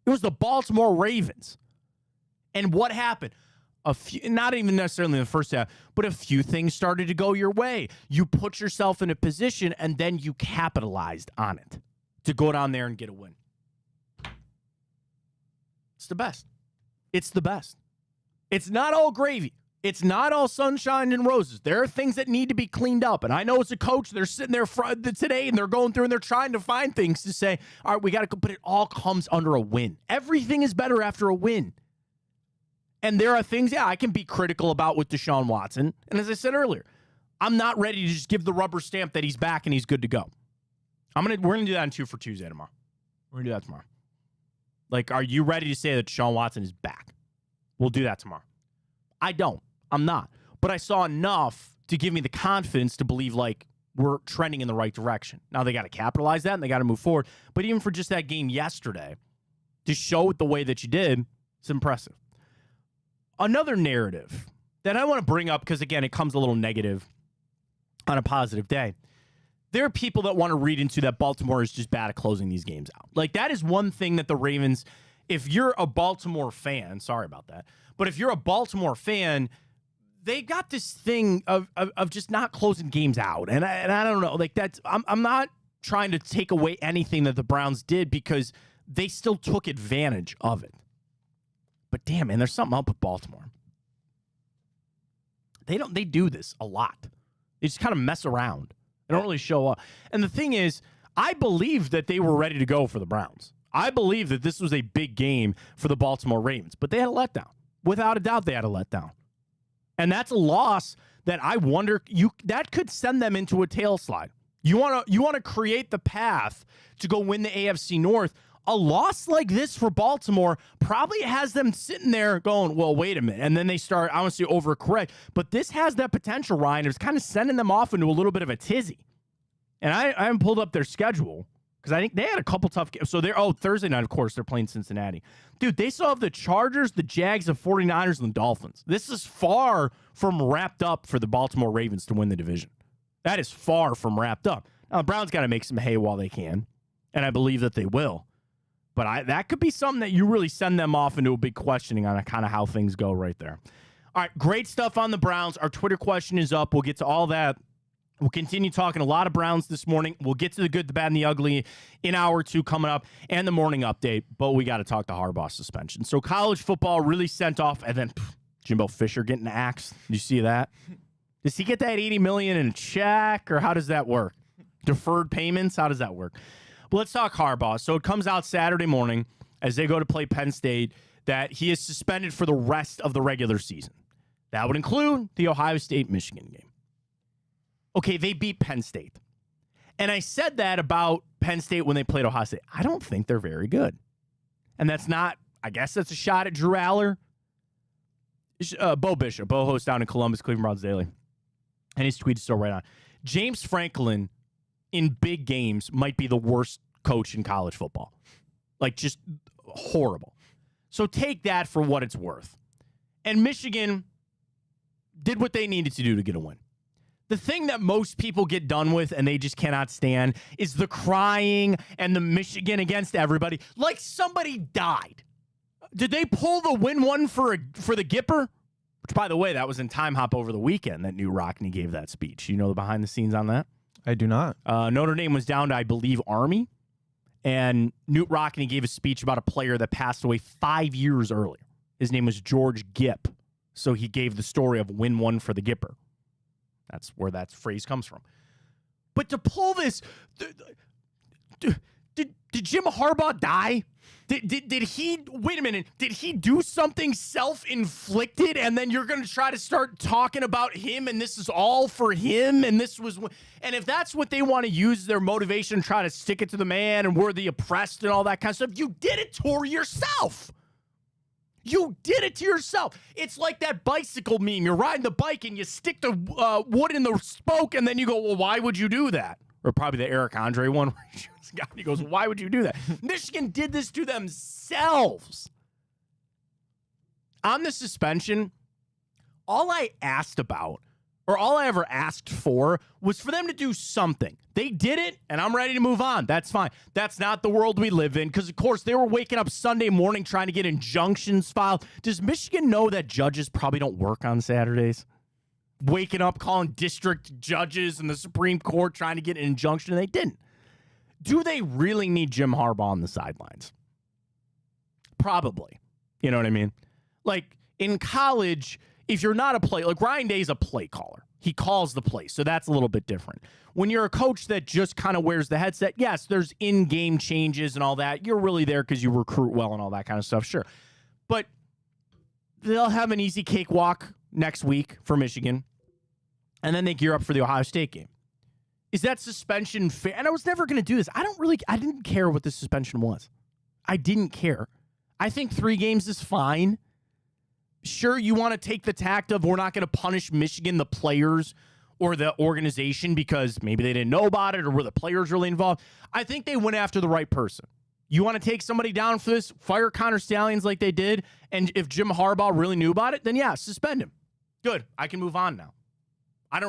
It was the Baltimore Ravens. And what happened? Not even necessarily in the first half, but a few things started to go your way. You put yourself in a position, and then you capitalized on it to go down there and get a win. It's the best. It's the best. It's not all gravy. It's not all sunshine and roses. There are things that need to be cleaned up. And I know as a coach, they're sitting there today and they're going through and they're trying to find things to say, all right, we got to go, but it all comes under a win. Everything is better after a win. And there are things, I can be critical about with Deshaun Watson. And as I said earlier, I'm not ready to just give the rubber stamp that he's back and he's good to go. We're gonna do that on 2 for Tuesday tomorrow. We're gonna do that tomorrow. Like, are you ready to say that Deshaun Watson is back? We'll do that tomorrow. I don't. I'm not. But I saw enough to give me the confidence to believe, like, we're trending in the right direction. Now, they got to capitalize that, and they got to move forward. But even for just that game yesterday, to show it the way that you did, it's impressive. Another narrative that I want to bring up, because, again, it comes a little negative on a positive day. There are people that want to read into that Baltimore is just bad at closing these games out. Like, that is one thing that the Ravens, if you're a Baltimore fan, sorry about that, but if you're a Baltimore fan, they got this thing of just not closing games out. And I don't know, like that's, I'm not trying to take away anything that the Browns did because they still took advantage of it. But damn, man, there's something up with Baltimore. They do this a lot. They just kind of mess around. They don't really show up. And the thing is, I believe that they were ready to go for the Browns. I believe that this was a big game for the Baltimore Ravens, but they had a letdown. Without a doubt, they had a letdown. And that's a loss that I wonder that could send them into a tail slide. You want to create the path to go win the AFC North. A loss like this for Baltimore probably has them sitting there going, well, wait a minute. And then they start, I want to say overcorrect. But this has that potential, Ryan. It's kind of sending them off into a little bit of a tizzy. And I haven't pulled up their schedule because I think they had a couple tough games. So Thursday night, of course, they're playing Cincinnati. Dude, they still have the Chargers, the Jags, the 49ers, and the Dolphins. This is far from wrapped up for the Baltimore Ravens to win the division. That is far from wrapped up. Now, the Browns got to make some hay while they can, and I believe that they will. But that could be something that you really send them off into a big questioning on kind of how things go right there. All right, great stuff on the Browns. Our Twitter question is up. We'll get to all that. We'll continue talking a lot of Browns this morning. We'll get to the good, the bad, and the ugly in hour 2 coming up and the morning update. But we got to talk to Harbaugh suspension. So college football really sent off, and then Jimbo Fisher getting axed. Did you see that? Does he get that $80 million in a check, or how does that work? Deferred payments? How does that work? Well, let's talk Harbaugh. So it comes out Saturday morning as they go to play Penn State that he is suspended for the rest of the regular season. That would include the Ohio State-Michigan game. Okay, they beat Penn State. And I said that about Penn State when they played Ohio State. I don't think they're very good. And that's not, I guess that's a shot at Drew Aller. Bo Bishop, Bo host down in Columbus, Cleveland Browns Daily. And his tweet is still right on. James Franklin in big games might be the worst coach in college football. Like, just horrible. So take that for what it's worth. And Michigan did what they needed to do to get a win. The thing that most people get done with and they just cannot stand is the crying and the Michigan against everybody. Like somebody died. Did they pull the win one for the Gipper? Which, by the way, that was in Time Hop over the weekend that Newt Rockne gave that speech. You know the behind the scenes on that? I do not. Notre Dame was down to, I believe, Army. And Newt Rockne gave a speech about a player that passed away 5 years earlier. His name was George Gipp. So he gave the story of win one for the Gipper. That's where that phrase comes from. But to pull this, Did Jim Harbaugh die? Did he, wait a minute, did he do something self-inflicted and then you're going to try to start talking about him and this is all for him and this was, and if that's what they want to use their motivation, try to stick it to the man and we're the oppressed and all that kind of stuff, you did it to yourself. You did it to yourself. It's like that bicycle meme. You're riding the bike and you stick the wood in the spoke and then you go, well, why would you do that? Or probably the Eric Andre one where he goes, why would you do that? Michigan did this to themselves. On the suspension, all I asked about, or all I ever asked for, was for them to do something. They did it, and I'm ready to move on. That's fine. That's not the world we live in, because, of course, they were waking up Sunday morning trying to get injunctions filed. Does Michigan know that judges probably don't work on Saturdays? Waking up, calling district judges in the Supreme Court trying to get an injunction, and they didn't. Do they really need Jim Harbaugh on the sidelines? Probably. You know what I mean? Like, in college, if you're not a play, like Ryan Day's a play caller. He calls the play, so that's a little bit different. When you're a coach that just kind of wears the headset, yes, there's in-game changes and all that. You're really there because you recruit well and all that kind of stuff, sure. But they'll have an easy cakewalk next week for Michigan, and then they gear up for the Ohio State game. Is that suspension fair? And I was never going to do this. I didn't care what the suspension was. I didn't care. I think 3 games is fine. Sure, you want to take the tact of we're not going to punish Michigan, the players, or the organization because maybe they didn't know about it or were the players really involved. I think they went after the right person. You want to take somebody down for this, fire Connor Stallions like they did, and if Jim Harbaugh really knew about it, then yeah, suspend him. Good. I can move on now. I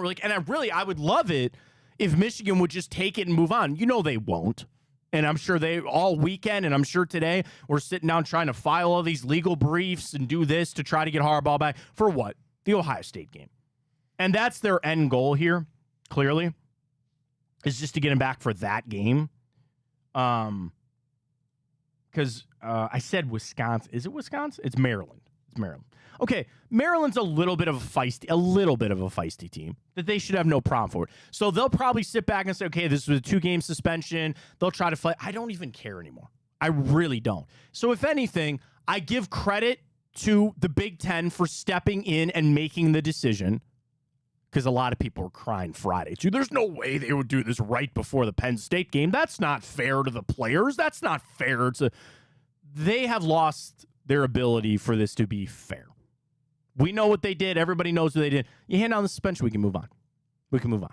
would love it if Michigan would just take it and move on. You know they won't. And I'm sure they all weekend, and I'm sure today, we're sitting down trying to file all these legal briefs and do this to try to get Harbaugh back. For what? The Ohio State game. And that's their end goal here, clearly, is just to get him back for that game. Because I said Wisconsin. Is it Wisconsin? It's Maryland. It's Maryland. Okay, Maryland's a little bit of a feisty team that they should have no problem for. So they'll probably sit back and say, okay, this was a 2-game suspension. They'll try to fight. I don't even care anymore. I really don't. So if anything, I give credit to the Big Ten for stepping in and making the decision, because a lot of people were crying Friday too. There's no way they would do this right before the Penn State game. That's not fair to the players. That's not fair to... They have lost their ability for this to be fair. We know what they did. Everybody knows what they did. You hand down the suspension, we can move on.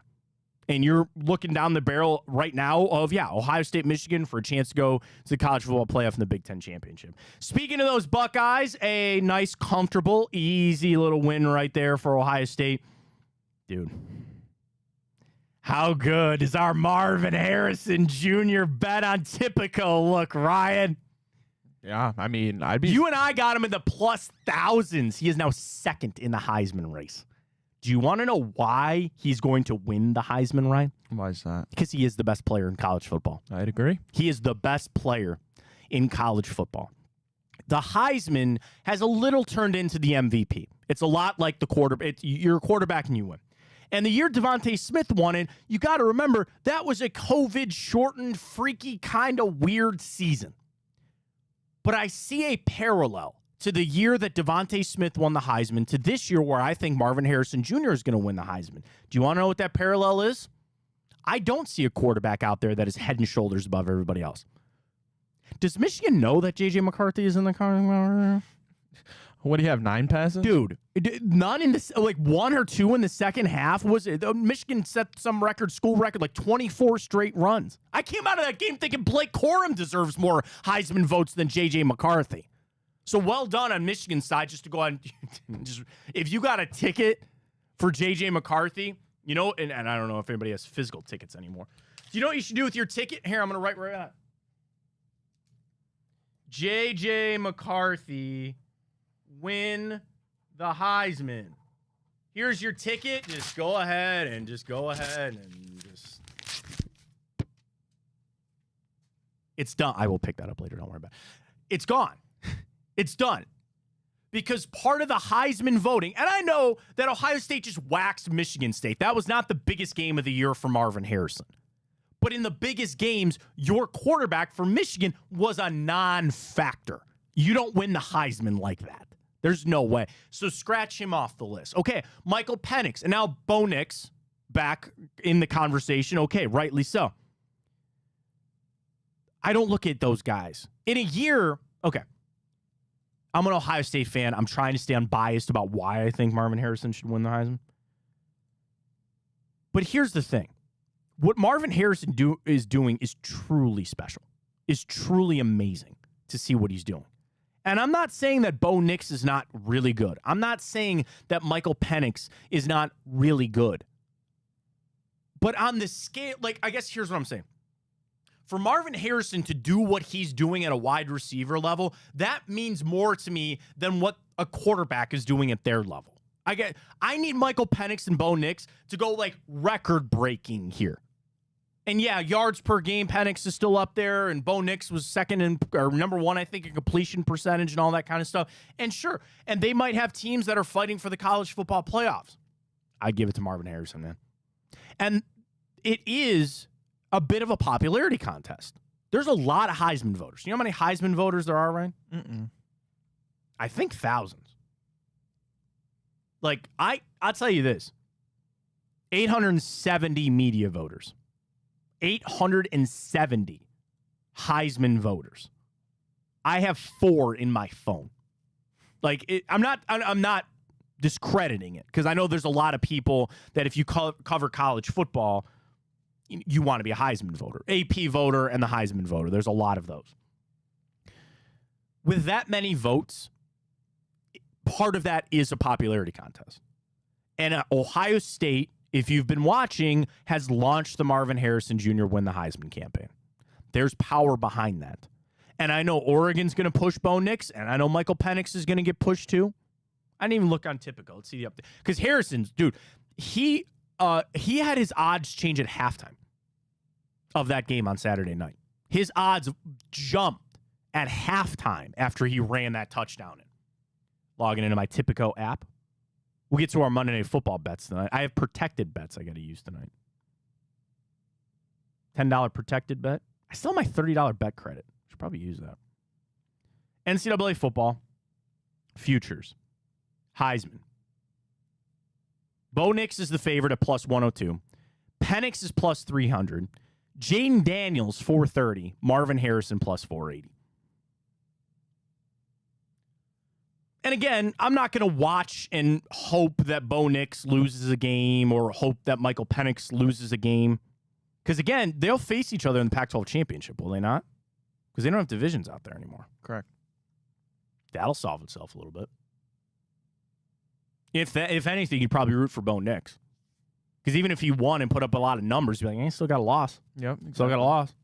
And you're looking down the barrel right now of, Ohio State, Michigan for a chance to go to the college football playoff in the Big Ten championship. Speaking of those Buckeyes, a nice, comfortable, easy little win right there for Ohio State. Dude, how good does our Marvin Harrison Jr. bet on Typico look, Ryan? Yeah, I mean, You and I got him in the plus thousands. He is now second in the Heisman race. Do you want to know why he's going to win the Heisman, Ryan? Why is that? Because he is the best player in college football. I'd agree. He is the best player in college football. The Heisman has a little turned into the MVP. It's a lot like the quarterback. You're a quarterback and you win. And the year Devontae Smith won it, you got to remember, that was a COVID-shortened, freaky, kind of weird season. But I see a parallel to the year that Devontae Smith won the Heisman to this year where I think Marvin Harrison Jr. is going to win the Heisman. Do you want to know what that parallel is? I don't see a quarterback out there that is head and shoulders above everybody else. Does Michigan know that J.J. McCarthy is in the car? What do you have, 9 passes? Dude, none in this, like 1 or 2 in the second half. Was it? Michigan set some school record, like 24 straight runs. I came out of that game thinking Blake Corum deserves more Heisman votes than J.J. McCarthy. So well done on Michigan's side just to go on. If you got a ticket for J.J. McCarthy, you know, and I don't know if anybody has physical tickets anymore. Do you know what you should do with your ticket? Here, I'm going to write right on. J.J. McCarthy win the Heisman. Here's your ticket. Just go ahead and just... It's done. I will pick that up later. Don't worry about it. It's gone. It's done. Because part of the Heisman voting, and I know that Ohio State just waxed Michigan State. That was not the biggest game of the year for Marvin Harrison. But in the biggest games, your quarterback for Michigan was a non-factor. You don't win the Heisman like that. There's no way. So scratch him off the list. Okay, Michael Penix. And now Bo Nix back in the conversation. Okay, rightly so. I don't look at those guys. In a year, okay, I'm an Ohio State fan. I'm trying to stay unbiased about why I think Marvin Harrison should win the Heisman. But here's the thing. What Marvin Harrison is doing is truly special, is truly amazing to see what he's doing. And I'm not saying that Bo Nix is not really good. I'm not saying that Michael Penix is not really good. But on the scale, like, I guess here's what I'm saying. For Marvin Harrison to do what he's doing at a wide receiver level, that means more to me than what a quarterback is doing at their level. I need Michael Penix and Bo Nix to go like record-breaking here. And yeah, yards per game, Penix is still up there, and Bo Nix was number one, I think, in completion percentage and all that kind of stuff. And sure, and they might have teams that are fighting for the college football playoffs. I'd give it to Marvin Harrison, man. And it is a bit of a popularity contest. There's a lot of Heisman voters. You know how many Heisman voters there are, Ryan? I think thousands. Like, I'll tell you this. 870 media voters. 870 Heisman voters. I have 4 in my phone. Like, I'm not discrediting it, because I know there's a lot of people that if you cover college football, you want to be a Heisman voter, AP voter, and the Heisman voter. There's a lot of those. With that many votes, part of that is a popularity contest. And Ohio State, if you've been watching, has launched the Marvin Harrison Jr. Win the Heisman campaign. There's power behind that. And I know Oregon's going to push Bo Nix, and I know Michael Penix is going to get pushed too. I didn't even look on Typico. Let's see the update. Because Harrison's, dude, he had his odds change at halftime of that game on Saturday night. His odds jumped at halftime after he ran that touchdown in. Logging into my Typico app. We'll get to our Monday Night Football bets tonight. I have protected bets I got to use tonight. $10 protected bet. I still have my $30 bet credit. Should probably use that. NCAA football. Futures. Heisman. Bo Nix is the favorite at plus 102. Penix is plus 300. Jaden Daniels, 430. Marvin Harrison, plus 480. And again, I'm not going to watch and hope that Bo Nix loses a game or hope that Michael Penix loses a game. Because again, they'll face each other in the Pac-12 championship, will they not? Because they don't have divisions out there anymore. Correct. That'll solve itself a little bit. If anything, you'd probably root for Bo Nix. Because even if he won and put up a lot of numbers, you'd be like, still got a loss. Yep. Exactly. Still got a loss.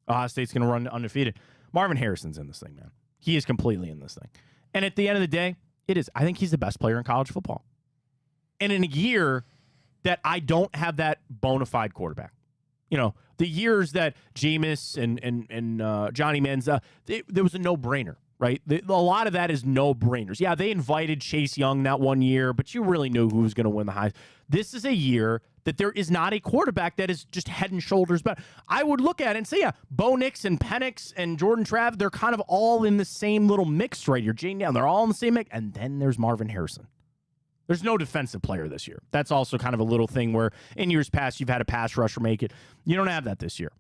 Ohio State's going to run undefeated. Marvin Harrison's in this thing, man. He is completely in this thing. And at the end of the day, it is. I think he's the best player in college football. And in a year that I don't have that bona fide quarterback. You know, the years that Jameis and Johnny Manziel, there was a no-brainer, right? A lot of that is no-brainers. Yeah, they invited Chase Young that one year, but you really knew who was going to win the Heisman. This is a year that there is not a quarterback that is just head and shoulders better. I would look at it and say, yeah, Bo Nix and Penix and Jordan Trav, they're kind of all in the same little mix right here. Jane Down, they're all in the same mix. And then there's Marvin Harrison. There's no defensive player this year. That's also kind of a little thing where in years past you've had a pass rusher make it. You don't have that this year.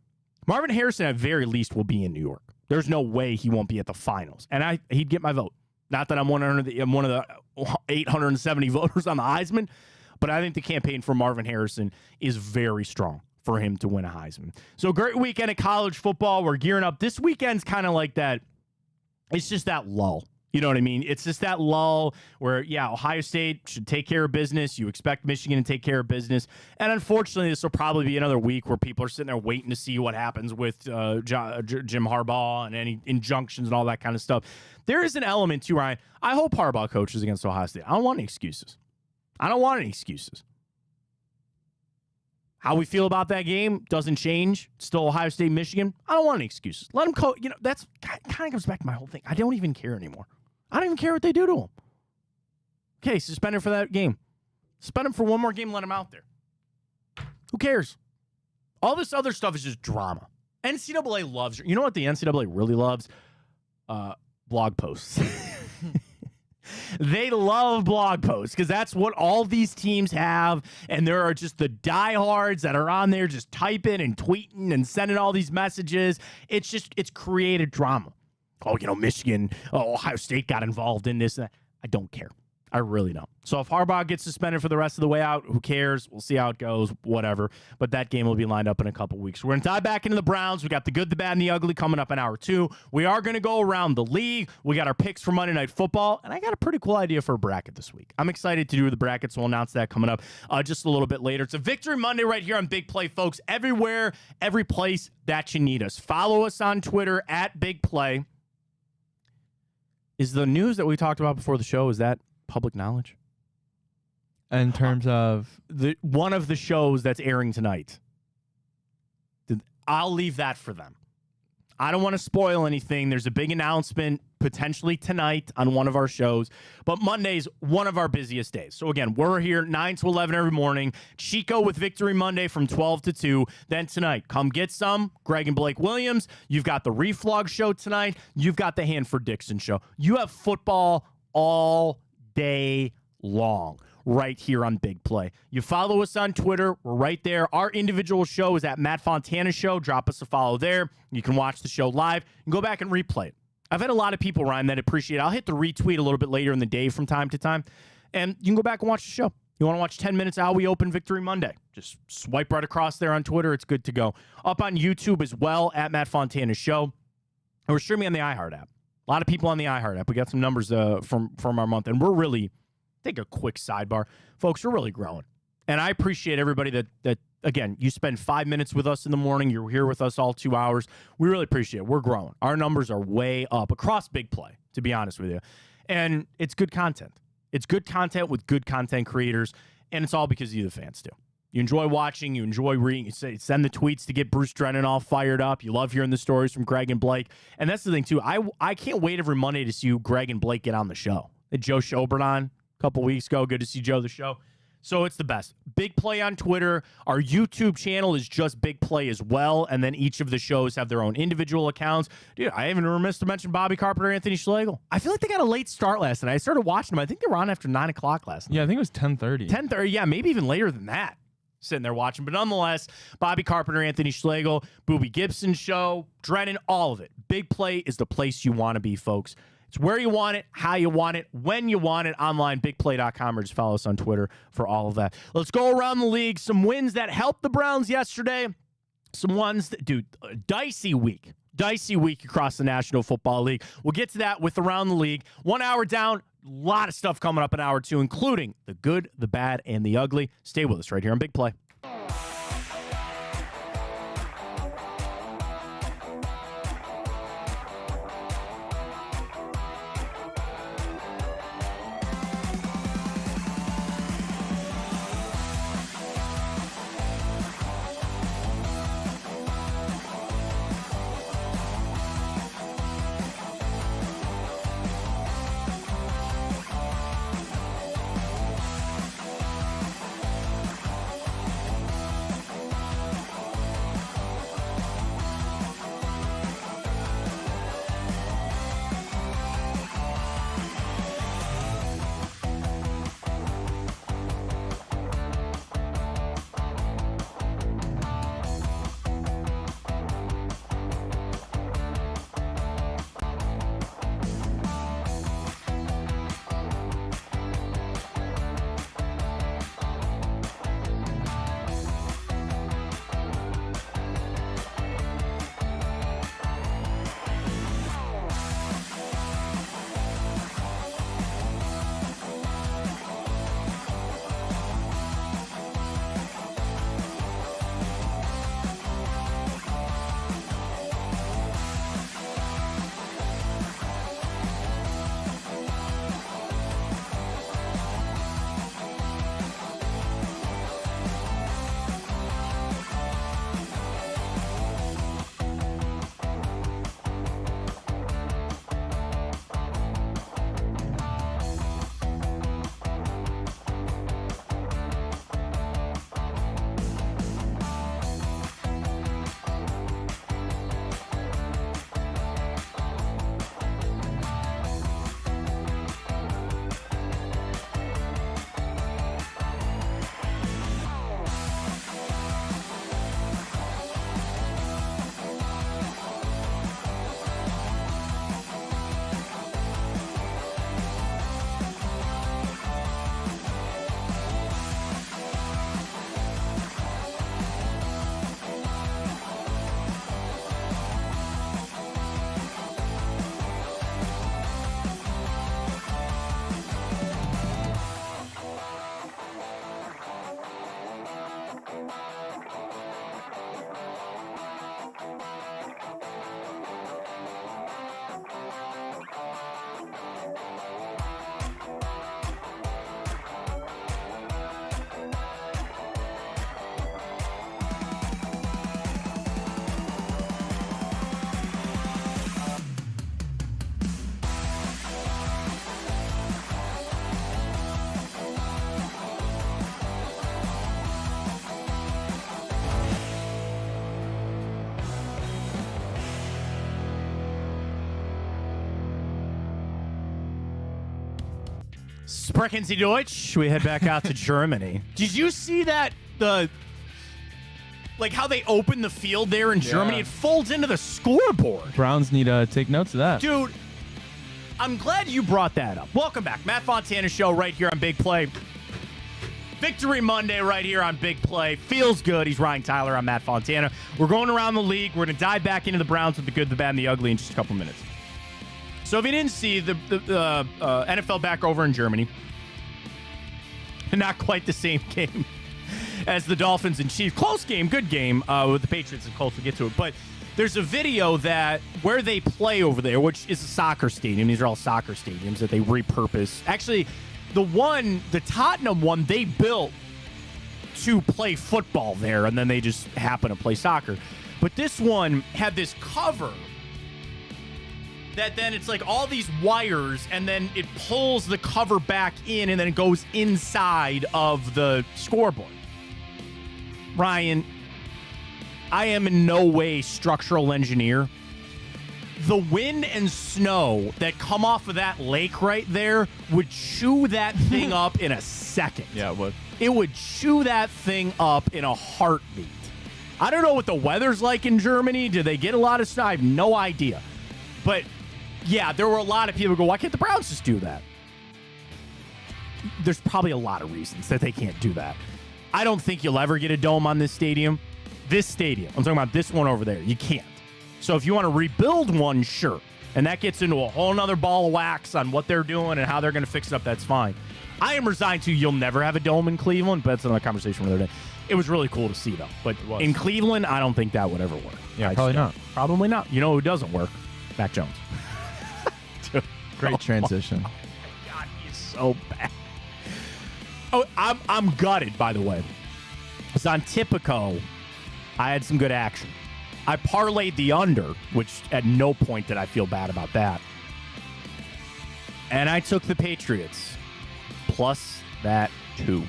Marvin Harrison at very least will be in New York. There's no way he won't be at the finals. And he'd get my vote. Not that I'm one of the 870 voters on the Heisman, but I think the campaign for Marvin Harrison is very strong for him to win a Heisman. So great weekend of college football. We're gearing up. This weekend's kind of like that. It's just that lull. You know what I mean? It's just that lull where, yeah, Ohio State should take care of business. You expect Michigan to take care of business. And unfortunately, this will probably be another week where people are sitting there waiting to see what happens with Jim Harbaugh and any injunctions and all that kind of stuff. There is an element to, Ryan. I hope Harbaugh coaches against Ohio State. I don't want any excuses. How we feel about that game doesn't change. It's still Ohio State, Michigan. I don't want any excuses. Let them coach. You know, that's kind of comes back to my whole thing. I don't even care anymore. I don't even care what they do to him. Okay, suspend him for that game. Suspend him for one more game, let him out there. Who cares? All this other stuff is just drama. NCAA loves, you know what the NCAA really loves? Blog posts. They love blog posts because that's what all these teams have. And there are just the diehards that are on there just typing and tweeting and sending all these messages. It's created drama. Oh, Michigan, Ohio State got involved in this. I don't care. I really don't. So if Harbaugh gets suspended for the rest of the way out, who cares? We'll see how it goes, whatever. But that game will be lined up in a couple weeks. We're going to dive back into the Browns. We got the good, the bad, and the ugly coming up in hour 2. We are going to go around the league. We got our picks for Monday Night Football, and I got a pretty cool idea for a bracket this week. I'm excited to do the brackets. We'll announce that coming up just a little bit later. It's a Victory Monday right here on Big Play, folks. Everywhere, every place that you need us. Follow us on Twitter at Big Play. Is the news that we talked about before the show, is that public knowledge? In terms of one of the shows that's airing tonight. I'll leave that for them. I don't want to spoil anything. There's a big announcement potentially tonight on one of our shows, but Monday's one of our busiest days. So again, we're here 9 to 11 every morning. Chico with Victory Monday from 12 to 2. Then tonight, come get some. Greg and Blake Williams. You've got the Reflog show tonight. You've got the Hanford Dixon show. You have football all day long right here on Big Play. You follow us on Twitter. We're right there. Our individual show is at Matt Fontana Show. Drop us a follow there. You can watch the show live and go back and replay it. I've had a lot of people, Ryan, that appreciate it. I'll hit the retweet a little bit later in the day from time to time, and you can go back and watch the show. You want to watch 10 minutes how we open Victory Monday? Just swipe right across there on Twitter. It's good to go. Up on YouTube as well, at Matt Fontana Show. And we're streaming on the iHeart app. A lot of people on the iHeart app. We got some numbers from our month, and we're really, take a quick sidebar. Folks, we're really growing. And I appreciate everybody that again, you spend 5 minutes with us in the morning. You're here with us all 2 hours. We really appreciate it. We're growing. Our numbers are way up across Big Play, to be honest with you. And it's good content. It's good content with good content creators, and it's all because of you, the fans, too. You enjoy watching. You enjoy reading. You send the tweets to get Bruce Drennan all fired up. You love hearing the stories from Greg and Blake. And that's the thing, too. I can't wait every Monday to see Greg and Blake get on the show. Joe Schobert on a couple weeks ago. Good to see Joe the show. So it's the best. Big Play on Twitter. Our YouTube channel is just Big Play as well. And then each of the shows have their own individual accounts. Dude, I even remiss to mention Bobby Carpenter, Anthony Schlegel. I feel like they got a late start last night. I started watching them. I think they were on after 9 o'clock last night. Yeah, I think it was 10:30. 10:30, yeah, maybe even later than that. Sitting there watching. But nonetheless, Bobby Carpenter, Anthony Schlegel, Boobie Gibson show, Drennan, all of it. Big Play is the place you want to be, folks. It's where you want it, how you want it, when you want it, online, bigplay.com, or just follow us on Twitter for all of that. Let's go around the league. Some wins that helped the Browns yesterday. Some ones that, dude, dicey week. Dicey week across the National Football League. We'll get to that with Around the League. 1 hour down, a lot of stuff coming up in hour 2, including the good, the bad, and the ugly. Stay with us right here on Big Play. Sprechen Sie Deutsch. We head back out to Germany. Did you see that? Like how they opened the field there in Germany? It folds into the scoreboard. Browns need to take notes of that. Dude, I'm glad you brought that up. Welcome back. Matt Fontana Show right here on Big Play. Victory Monday right here on Big Play. Feels good. He's Ryan Tyler. I'm Matt Fontana. We're going around the league. We're going to dive back into the Browns with the good, the bad, and the ugly in just a couple minutes. So if you didn't see, the NFL back over in Germany, not quite the same game as the Dolphins and Chiefs. Close game, good game with the Patriots and Colts. We'll get to it. But there's a video that where they play over there, which is a soccer stadium. These are all soccer stadiums that they repurpose. Actually, the Tottenham one, they built to play football there, and then they just happen to play soccer. But this one had this cover that then it's like all these wires, and then it pulls the cover back in, and then it goes inside of the scoreboard. Ryan, I am in no way structural engineer. The wind and snow that come off of that lake right there would chew that thing up in a second. Yeah, it would. It would chew that thing up in a heartbeat. I don't know what the weather's like in Germany. Do they get a lot of snow? I have no idea. But, yeah, there were a lot of people who go, why can't the Browns just do that? There's probably a lot of reasons that they can't do that. I don't think you'll ever get a dome on this stadium. This stadium, I'm talking about this one over there. You can't. So if you want to rebuild one, sure. And that gets into a whole nother ball of wax on what they're doing and how they're going to fix it up. That's fine. I am resigned to you'll never have a dome in Cleveland, but that's another conversation for another day. It was really cool to see, though. But in Cleveland, I don't think that would ever work. Yeah, probably not. Probably not. You know who doesn't work? Mac Jones. Great transition. Oh my God, he's so bad. Oh, I'm gutted, by the way. It's on Tipico. I had some good action. I parlayed the under, which at no point did I feel bad about that. And I took the Patriots, plus that 2.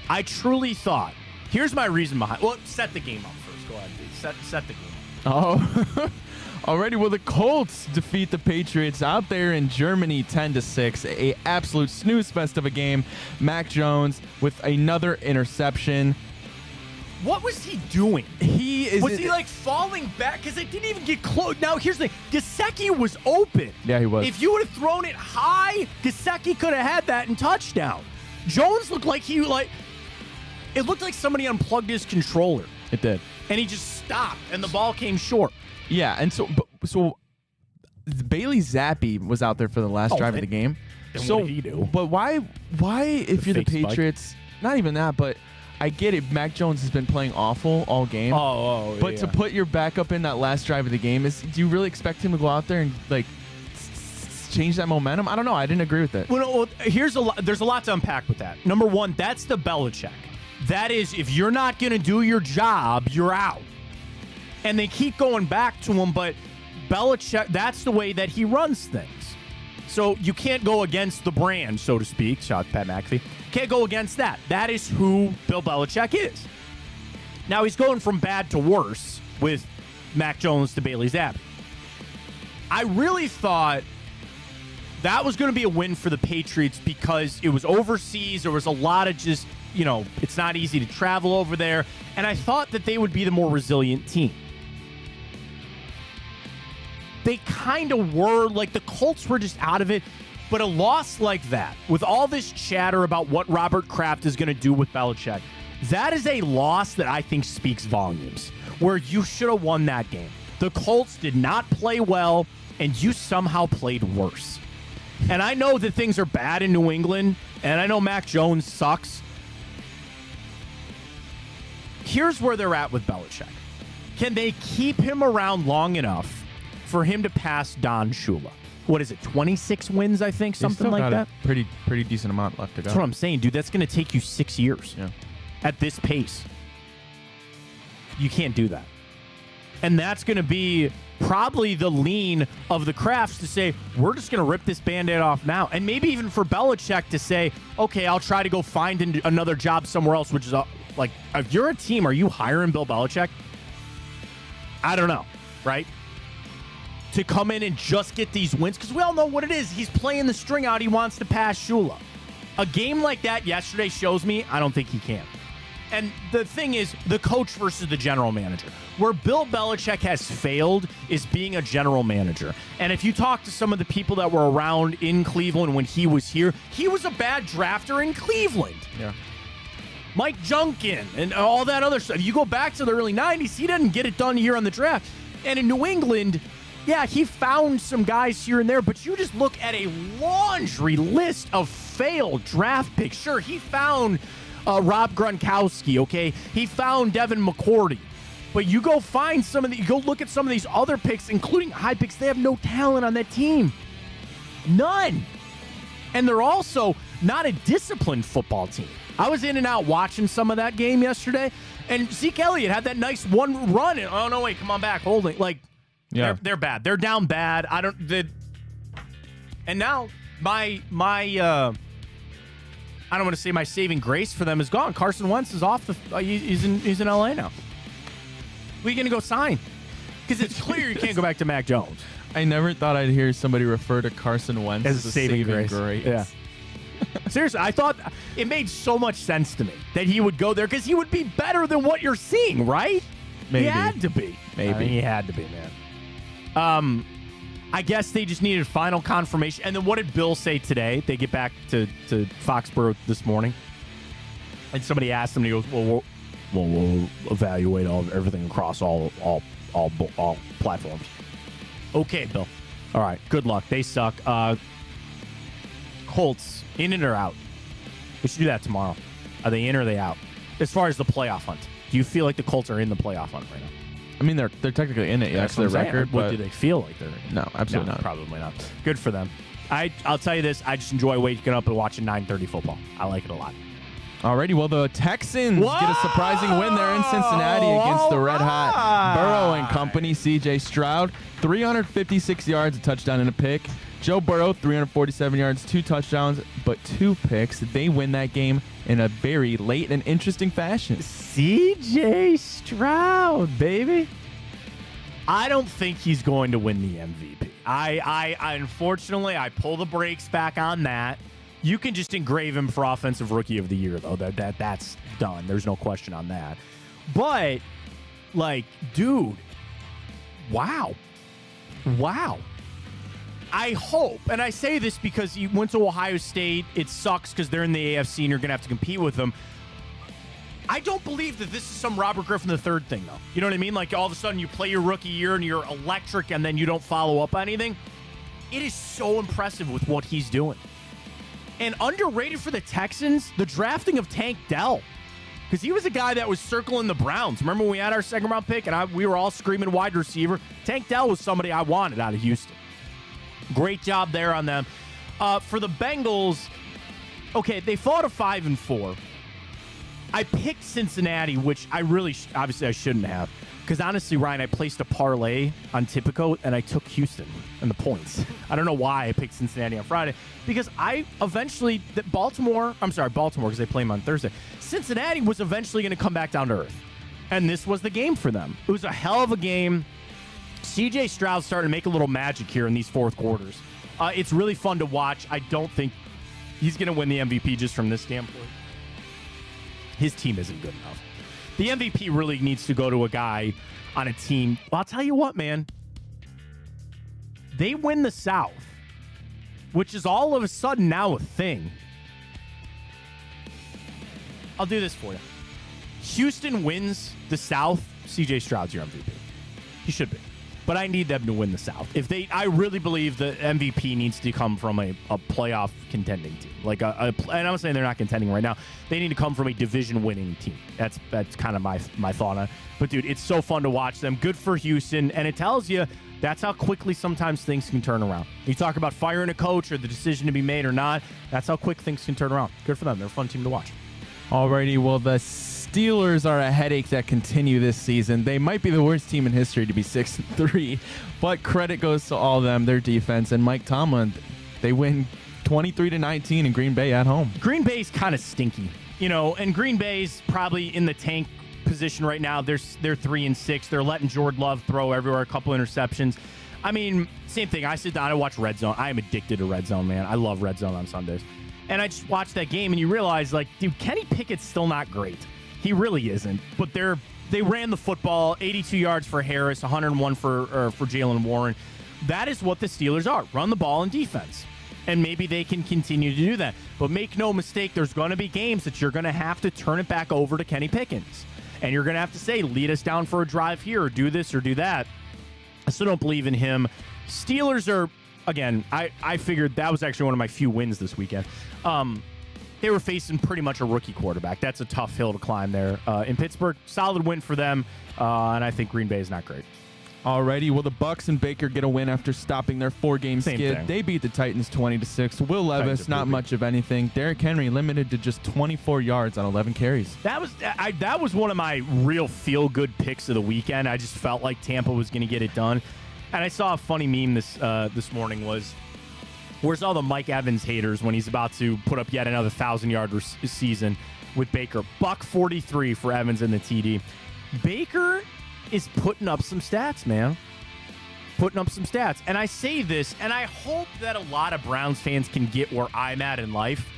I truly thought, here's my reason behind. Well, set the game up first. Go ahead, dude. Set the game up. Oh, already. Well, the Colts defeat the Patriots out there in Germany 10-6. A absolute snooze fest of a game. Mac Jones with another interception. What was he doing? Was he like falling back? Because it didn't even get close. Now, here's the thing. Gesicki was open. Yeah, he was. If you would have thrown it high, Gesicki could have had that in touchdown. Jones looked like it looked like somebody unplugged his controller. It did. And he just stopped, and the ball came short. Yeah, and so Bailey Zappi was out there for the last drive of the game. Then what did he do? But why if you're the Patriots, not even that, but I get it. Mac Jones has been playing awful all game. But to put your backup in that last drive of the game, do you really expect him to go out there and like change that momentum? I don't know. I didn't agree with it. Well, there's a lot to unpack with that. Number one, that's the Belichick. That is, if you're not going to do your job, you're out. And they keep going back to him, but Belichick, that's the way that he runs things. So you can't go against the brand, so to speak. Shout out Pat McAfee. Can't go against that. That is who Bill Belichick is. Now he's going from bad to worse with Mac Jones to Bailey Zappi. I really thought that was going to be a win for the Patriots because it was overseas. There was a lot of just, it's not easy to travel over there. And I thought that they would be the more resilient team. They kind of were, like the Colts were just out of it. But a loss like that, with all this chatter about what Robert Kraft is going to do with Belichick, that is a loss that I think speaks volumes, where you should have won that game. The Colts did not play well, and you somehow played worse. And I know that things are bad in New England, and I know Mac Jones sucks. Here's where they're at with Belichick. Can they keep him around long enough for him to pass Don Shula? What is it, 26 wins, I think, something like that? Pretty decent amount left to go. That's what I'm saying, dude. That's going to take you 6 years. Yeah. At this pace. You can't do that. And that's going to be probably the lean of the Crafts to say, we're just going to rip this Band-Aid off now. And maybe even for Belichick to say, okay, I'll try to go find another job somewhere else, which is like, if you're a team, are you hiring Bill Belichick? I don't know, right? to come in and just get these wins, because we all know what it is. He's playing the string out. He wants to pass Shula. A game like that yesterday shows me I don't think he can. And the thing is, the coach versus the general manager. Where Bill Belichick has failed is being a general manager. And if you talk to some of the people that were around in Cleveland when he was here, he was a bad drafter in Cleveland. Yeah. Mike Junkin and all that other stuff. You go back to the early 90s, he didn't get it done here on the draft. And in New England, yeah, he found some guys here and there, but you just look at a laundry list of failed draft picks. Sure, he found Rob Gronkowski, okay? He found Devin McCourty. But you go find you go look at some of these other picks, including high picks, they have no talent on that team. None. And they're also not a disciplined football team. I was in and out watching some of that game yesterday, and Zeke Elliott had that nice one run. And, oh, no, wait, come on back, holding. Like, yeah. They're bad. They're down bad. And now my I don't want to say my saving grace for them is gone. Carson Wentz is off he's in LA now. Who are you going to go sign? Because it's clear you can't go back to Mac Jones. I never thought I'd hear somebody refer to Carson Wentz as a saving grace. Yeah. Seriously, I thought it made so much sense to me that he would go there because he would be better than what you're seeing, right? Maybe. He had to be. Maybe. He had to be, man. I guess they just needed final confirmation. And then what did Bill say today? They get back to Foxborough this morning. And somebody asked him, and he goes, well, we'll evaluate everything across all platforms. Okay, Bill. All right, good luck. They suck. Colts, in and or out? We should do that tomorrow. Are they in or are they out? As far as the playoff hunt, do you feel like the Colts are in the playoff hunt right now? I mean, they're technically in it, yes, their record. What but do they feel like they're in? No, absolutely not. Probably not. Good for them. I'll tell you this. I just enjoy waking up and watching 9:30 football. I like it a lot. Alrighty, well, the Texans get a surprising win there in Cincinnati against the red-hot Burrow and company. C.J. Stroud, 356 yards, a touchdown and a pick. Joe Burrow, 347 yards, 2 touchdowns, but 2 picks. They win that game in a very late and interesting fashion. C.J. Stroud, baby. I don't think he's going to win the MVP. I unfortunately, I pull the brakes back on that. You can just engrave him for Offensive Rookie of the Year, though. That's done. There's no question on that. But, like, dude, wow. I hope, and I say this because you went to Ohio State. It sucks because they're in the AFC and you're going to have to compete with them. I don't believe that this is some Robert Griffin III thing, though. You know what I mean? Like, all of a sudden you play your rookie year and you're electric and then you don't follow up on anything. It is so impressive with what he's doing. And underrated for the Texans, the drafting of Tank Dell. Because he was a guy that was circling the Browns. Remember when we had our second-round pick and we were all screaming wide receiver? Tank Dell was somebody I wanted out of Houston. Great job there on them. For the Bengals, okay, they fought a 5-4. I picked Cincinnati, which I really, obviously I shouldn't have. Because honestly, Ryan, I placed a parlay on Tipico, and I took Houston and the points. I don't know why I picked Cincinnati on Friday. Because Baltimore, because they play them on Thursday. Cincinnati was eventually going to come back down to earth. And this was the game for them. It was a hell of a game. C.J. Stroud's starting to make a little magic here in these fourth quarters. It's really fun to watch. I don't think he's going to win the MVP just from this standpoint. His team isn't good enough. The MVP really needs to go to a guy on a team. Well, I'll tell you what, man. They win the South, which is all of a sudden now a thing. I'll do this for you. Houston wins the South. C.J. Stroud's your MVP. He should be. But I need them to win the South. I really believe the MVP needs to come from a playoff contending team. And I'm saying they're not contending right now. They need to come from a division-winning team. That's kind of my thought on it. But, dude, it's so fun to watch them. Good for Houston. And it tells you that's how quickly sometimes things can turn around. You talk about firing a coach or the decision to be made or not. That's how quick things can turn around. Good for them. They're a fun team to watch. Alrighty, well, the Steelers are a headache that continue this season. They might be the worst team in history to be 6-3, but credit goes to all of them, their defense, and Mike Tomlin. They win 23-19 in Green Bay at home. Green Bay's kind of stinky, and Green Bay's probably in the tank position right now. They're 3-6. They're letting Jordan Love throw everywhere, a couple interceptions. I mean, same thing. I sit down, I watch Red Zone. I am addicted to Red Zone, man. I love Red Zone on Sundays. And I just watched that game, and you realize, like, dude, Kenny Pickett's still not great. He really isn't. But they ran the football, 82 yards for Harris, 101 for Jaylen Warren. That is what the Steelers are. Run the ball and defense. And maybe they can continue to do that. But make no mistake, there's going to be games that you're going to have to turn it back over to Kenny Pickett. And you're going to have to say, lead us down for a drive here, or do this or do that. I still don't believe in him. Steelers are, again, I figured that was actually one of my few wins this weekend. They were facing pretty much a rookie quarterback. That's a tough hill to climb there. In Pittsburgh, solid win for them. And I think Green Bay is not great. Alrighty, will the Bucks and Baker get a win after stopping their 4-game skid? Thing. They beat the Titans 20-6. Will Levis, not much of anything. Derrick Henry limited to just 24 yards on 11 carries. That was one of my real feel-good picks of the weekend. I just felt like Tampa was going to get it done. And I saw a funny meme this morning was, where's all the Mike Evans haters when he's about to put up yet another 1,000-yard season with Baker? $143 for Evans in the TD. Baker is putting up some stats, man. Putting up some stats. And I say this, and I hope that a lot of Browns fans can get where I'm at in life.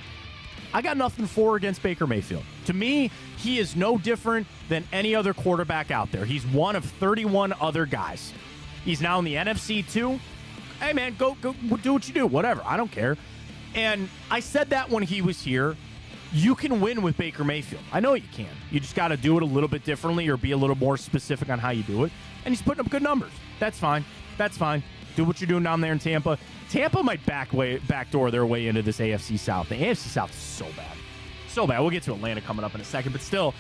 I got nothing for against Baker Mayfield. To me, he is no different than any other quarterback out there. He's one of 31 other guys. He's now in the NFC too. Hey, man, go do what you do. Whatever. I don't care. And I said that when he was here. You can win with Baker Mayfield. I know you can. You just got to do it a little bit differently or be a little more specific on how you do it. And he's putting up good numbers. That's fine. That's fine. Do what you're doing down there in Tampa. Tampa might backdoor their way into this AFC South. The AFC South is so bad. So bad. We'll get to Atlanta coming up in a second. But still,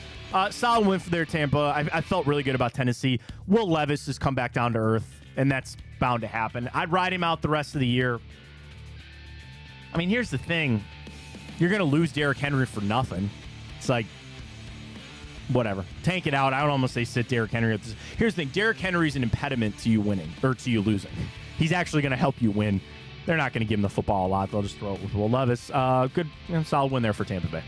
solid win for their Tampa. I felt really good about Tennessee. Will Levis has come back down to earth, and that's bound to happen. I'd ride him out the rest of the year. I mean, here's the thing. You're going to lose Derrick Henry for nothing. It's like, whatever. Tank it out. I would almost say sit Derrick Henry. Here's the thing. Derrick Henry's an impediment to you winning, or to you losing. He's actually going to help you win. They're not going to give him the football a lot. They'll just throw it with Will Levis. Good, solid win there for Tampa Bay.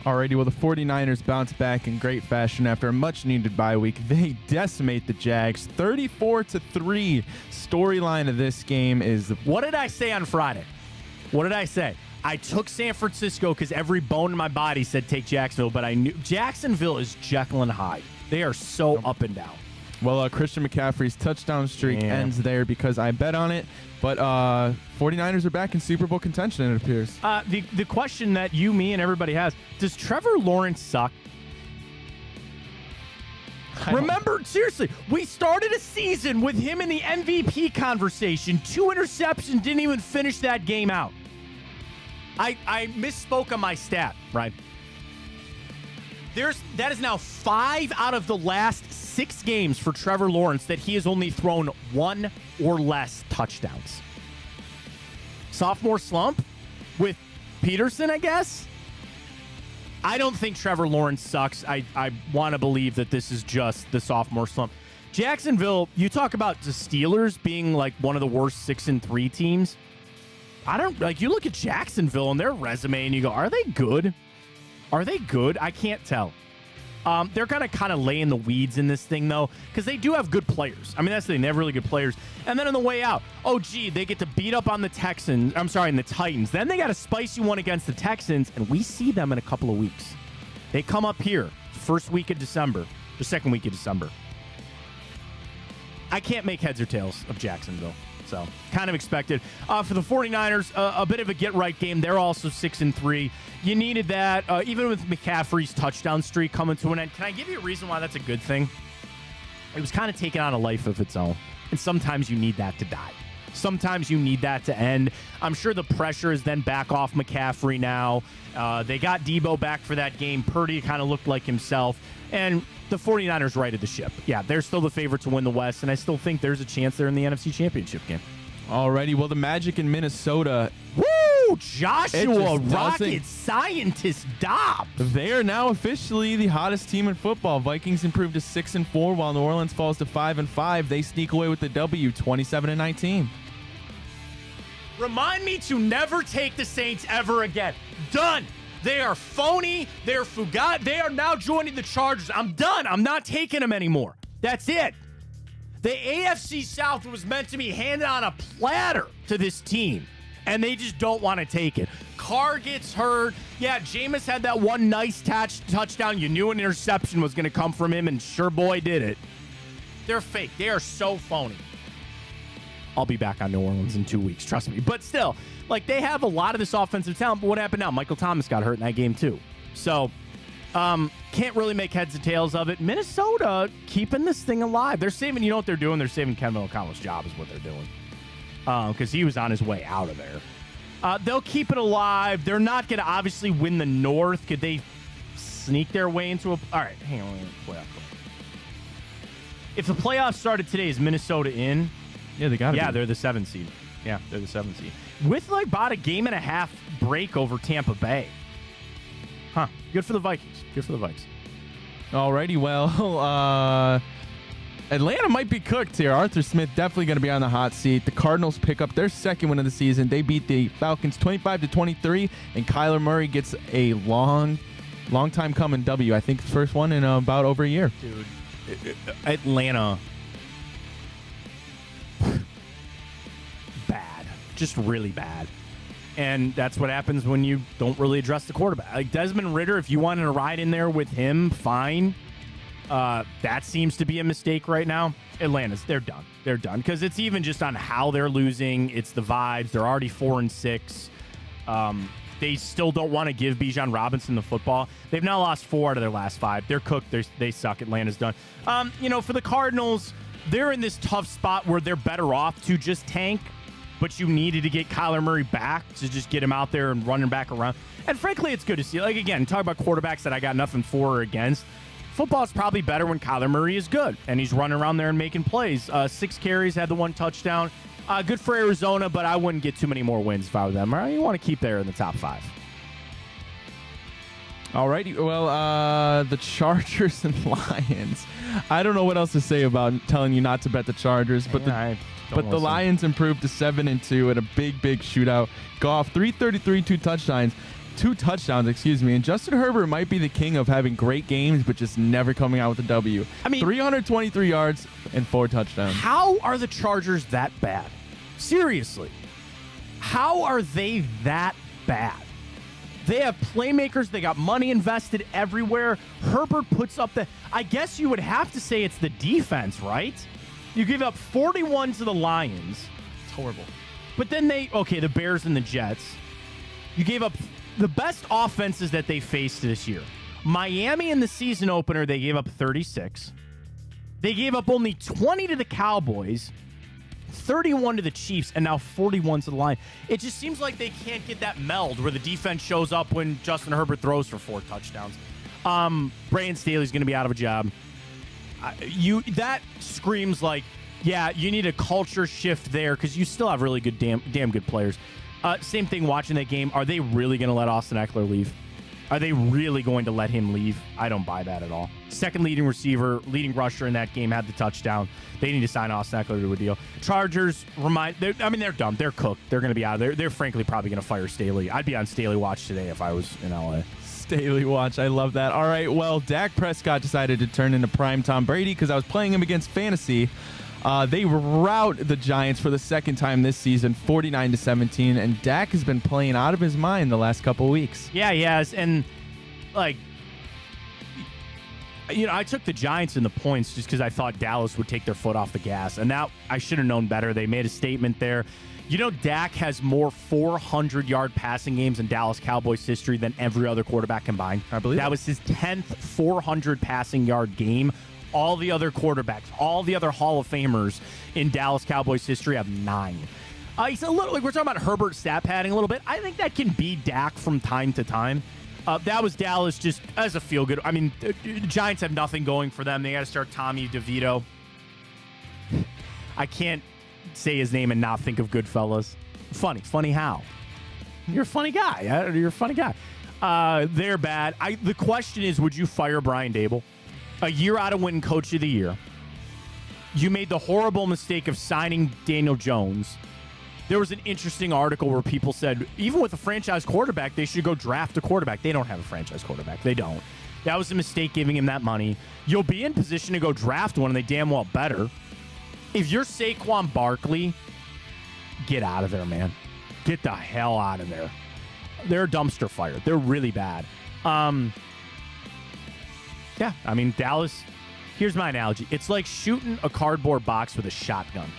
Alrighty, well, the 49ers bounce back in great fashion after a much-needed bye week. They decimate the Jags 34-3. Storyline of this game is... What did I say on Friday? What did I say? I took San Francisco because every bone in my body said take Jacksonville, but I knew Jacksonville is Jekyll and Hyde. They are so up and down. Well, Christian McCaffrey's touchdown streak ends there because I bet on it. But 49ers are back in Super Bowl contention, it appears. The question that you, me, and everybody has, does Trevor Lawrence suck? Remember, seriously, we started a season with him in the MVP conversation. 2 interceptions, didn't even finish that game out. I misspoke on my stat, right? That is now 5 out of the last 6 games for Trevor Lawrence that he has only thrown 1 or less touchdowns. Sophomore slump with Peterson, I guess? I don't think Trevor Lawrence sucks. I want to believe that this is just the sophomore slump. Jacksonville, you talk about the Steelers being like one of the worst 6-3 teams. I don't like, you look at Jacksonville and their resume and you go, are they good? Are they good? I can't tell. They're going to kind of lay in the weeds in this thing, though, because they do have good players. I mean, that's the thing. They have really good players. And then on the way out, they get to beat up on the Texans. I'm sorry, and the Titans. Then they got a spicy one against the Texans, and we see them in a couple of weeks. They come up here first week of December, the second week of December. I can't make heads or tails of Jacksonville. So, kind of expected. For the 49ers, a bit of a get-right game. They're also 6-3. You needed that, even with McCaffrey's touchdown streak coming to an end. Can I give you a reason why that's a good thing? It was kind of taking on a life of its own. And sometimes you need that to die. Sometimes you need that to end. I'm sure the pressure is then back off McCaffrey now. They got Debo back for that game. Purdy kind of looked like himself. And the 49ers righted the ship. Yeah, they're still the favorite to win the West, and I still think there's a chance they're in the NFC Championship game. Alrighty, well, the Magic in Minnesota. Woo! Joshua Rocket Scientist Dobbs. They are now officially the hottest team in football. Vikings improved to 6-4, while New Orleans falls to 5-5. They sneak away with the W, 27-19. Remind me to never take the Saints ever again. Done. They are phony. They're Fugat. They are now joining the Chargers. I'm done. I'm not taking them anymore. That's it. The AFC South was meant to be handed on a platter to this team, and they just don't want to take it. Carr gets hurt. Yeah, Jameis had that one nice touchdown. You knew an interception was going to come from him, and sure boy did it. They're fake. They are so phony. I'll be back on New Orleans in 2 weeks, trust me. But still, like, they have a lot of this offensive talent, but what happened now? Michael Thomas got hurt in that game too. So, can't really make heads or tails of it. Minnesota keeping this thing alive. They're saving, you know what they're doing? They're saving Kevin O'Connell's job is what they're doing. Because he was on his way out of there. They'll keep it alive. They're not going to obviously win the North. Could they sneak their way into a... All right, hang on. Playoff. If the playoffs started today, is Minnesota in? Yeah, they got it. Yeah, they're the 7th seed. Yeah, they're the 7th seed. With like about a game and a half break over Tampa Bay. Huh. Good for the Vikings. Good for the Vikes. Alrighty, well, Atlanta might be cooked here. Arthur Smith definitely going to be on the hot seat. The Cardinals pick up their second win of the season. They beat the Falcons 25-23, and Kyler Murray gets a long time coming W. I think the first one in about over a year. Dude, Atlanta, bad, just really bad. And that's what happens when you don't really address the quarterback. Like Desmond Ridder, if you wanted to ride in there with him, fine. That seems to be a mistake right now. Atlanta's, they're done. They're done. Because it's even just on how they're losing. It's the vibes. They're already 4-6. They still don't want to give Bijan Robinson the football. They've now lost 4 out of their last 5. They're cooked. They suck. Atlanta's done. For the Cardinals, they're in this tough spot where they're better off to just tank, but you needed to get Kyler Murray back to just get him out there and running back around. And frankly, it's good to see. Like, again, talk about quarterbacks that I got nothing for or against. Football's probably better when Kyler Murray is good, and he's running around there and making plays. 6 carries, had the 1 touchdown. Good for Arizona, but I wouldn't get too many more wins if I were them. You want to keep there in the top 5. All righty. Well, the Chargers and Lions. I don't know what else to say about telling you not to bet the Chargers, but the Lions improved to 7-2 in a big shootout. Goff 333, 2 touchdowns, and Justin Herbert might be the king of having great games, but just never coming out with a W. 323 yards and 4 touchdowns. How are the Chargers that bad? Seriously. How are they that bad? They have playmakers. They got money invested everywhere. Herbert puts up I guess you would have to say it's the defense, right? You give up 41 to the Lions. It's horrible. But then the Bears and the Jets. You gave up the best offenses that they faced this year. Miami in the season opener, they gave up 36. They gave up only 20 to the Cowboys, 31 to the Chiefs, and now 41 to the Lions. It just seems like they can't get that meld where the defense shows up when Justin Herbert throws for 4 touchdowns. Brandon Staley's going to be out of a job. That screams like, yeah, you need a culture shift there because you still have really good, damn good players. Same thing watching that game. Are they really going to let Austin Eckler leave? Are they really going to let him leave? I don't buy that at all. Second leading receiver, leading rusher in that game had the touchdown. They need to sign Austin Eckler to a deal. Chargers, they're dumb. They're cooked. They're going to be out of there. They're frankly probably going to fire Staley. I'd be on Staley watch today if I was in LA. Staley watch. I love that. All right, well, Dak Prescott decided to turn into prime Tom Brady because I was playing him against fantasy. They rout the Giants for the second time this season, 49-17, and Dak has been playing out of his mind the last couple of weeks. Yeah, he has, and I took the Giants in the points just because I thought Dallas would take their foot off the gas, and now I should have known better. They made a statement there. Dak has more 400-yard passing games in Dallas Cowboys history than every other quarterback combined. I believe that was his 10th 400 passing yard game. All the other quarterbacks, all the other Hall of Famers in Dallas Cowboys history have 9. He's a little, we're talking about Herbert stat padding a little bit. I think that can be Dak from time to time. That was Dallas just as a feel good. The Giants have nothing going for them. They got to start Tommy DeVito. I can't say his name and not think of Goodfellas. Funny how? You're a funny guy. You're a funny guy. They're bad. The question is, would you fire Brian Daboll? A year out of winning Coach of the Year. You made the horrible mistake of signing Daniel Jones. There was an interesting article where people said, even with a franchise quarterback, they should go draft a quarterback. They don't have a franchise quarterback. They don't. That was a mistake giving him that money. You'll be in position to go draft one, and they damn well better. If you're Saquon Barkley, get out of there, man. Get the hell out of there. They're a dumpster fire. They're really bad. Yeah, I mean, Dallas, here's my analogy. It's like shooting a cardboard box with a shotgun.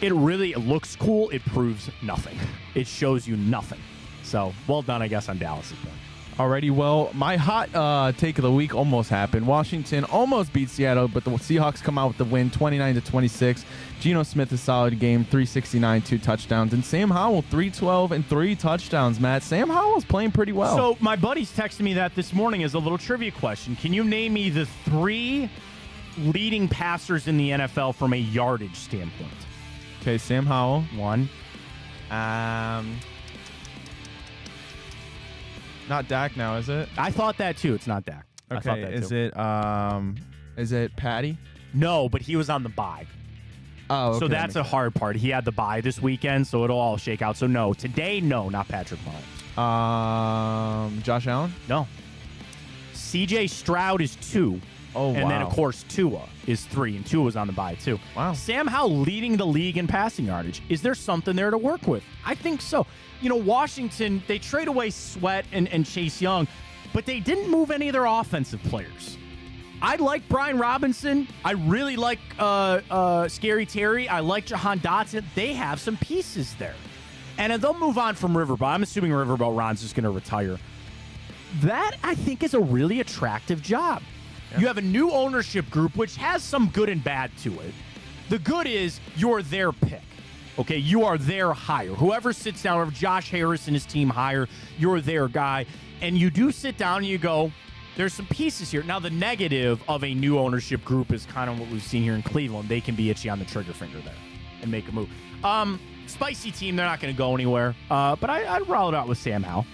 It looks cool. It proves nothing. It shows you nothing. So, well done, I guess, on Dallas' point. Alrighty, well, my hot take of the week almost happened. Washington almost beat Seattle, but the Seahawks come out with the win, 29-26. Geno Smith, a solid game, 369, 2 touchdowns. And Sam Howell, 312 and 3 touchdowns, Matt. Sam Howell's playing pretty well. So my buddies texted me that this morning as a little trivia question. Can you name me the 3 leading passers in the NFL from a yardage standpoint? Okay, Sam Howell. 1. Not Dak now, is it? I thought that too. It's not Dak. I thought Okay, that is it Patty? No, but he was on the bye. Oh, okay. So that's a hard part. He had the bye this weekend, so it'll all shake out. So no, today, no, not Patrick Mahomes. Josh Allen? No. CJ Stroud is 2. Oh, and wow. then, of course, Tua is 3, and Tua was on the bye, too. Wow. Sam Howell leading the league in passing yardage. Is there something there to work with? I think so. You know, Washington, they trade away Sweat and Chase Young, but they didn't move any of their offensive players. I like Brian Robinson. I really like Scary Terry. I like Jahan Dotson. They have some pieces there. And they'll move on from Riverboat. I'm assuming Riverboat Ron's just going to retire. That, I think, is a really attractive job. You have a new ownership group, which has some good and bad to it. The good is you're their pick. Okay, you are their hire. Whoever sits down, whoever Josh Harris and his team hire, you're their guy. And you do sit down and you go, there's some pieces here. Now, the negative of a new ownership group is kind of what we've seen here in Cleveland. They can be itchy on the trigger finger there and make a move. Spicy team, they're not going to go anywhere. But I'd roll it out with Sam Howell.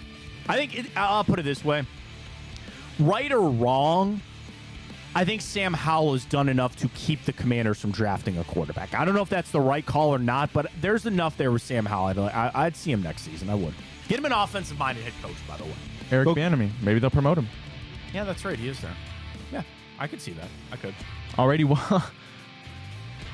I think, I'll put it this way. Right or wrong, I think Sam Howell has done enough to keep the Commanders from drafting a quarterback. I don't know if that's the right call or not, but there's enough there with Sam Howell. I'd see him next season. I would. Get him an offensive-minded head coach, by the way. Eric Bieniemy. Maybe they'll promote him. Yeah, that's right. He is there. Yeah, I could see that. I could. Already, well,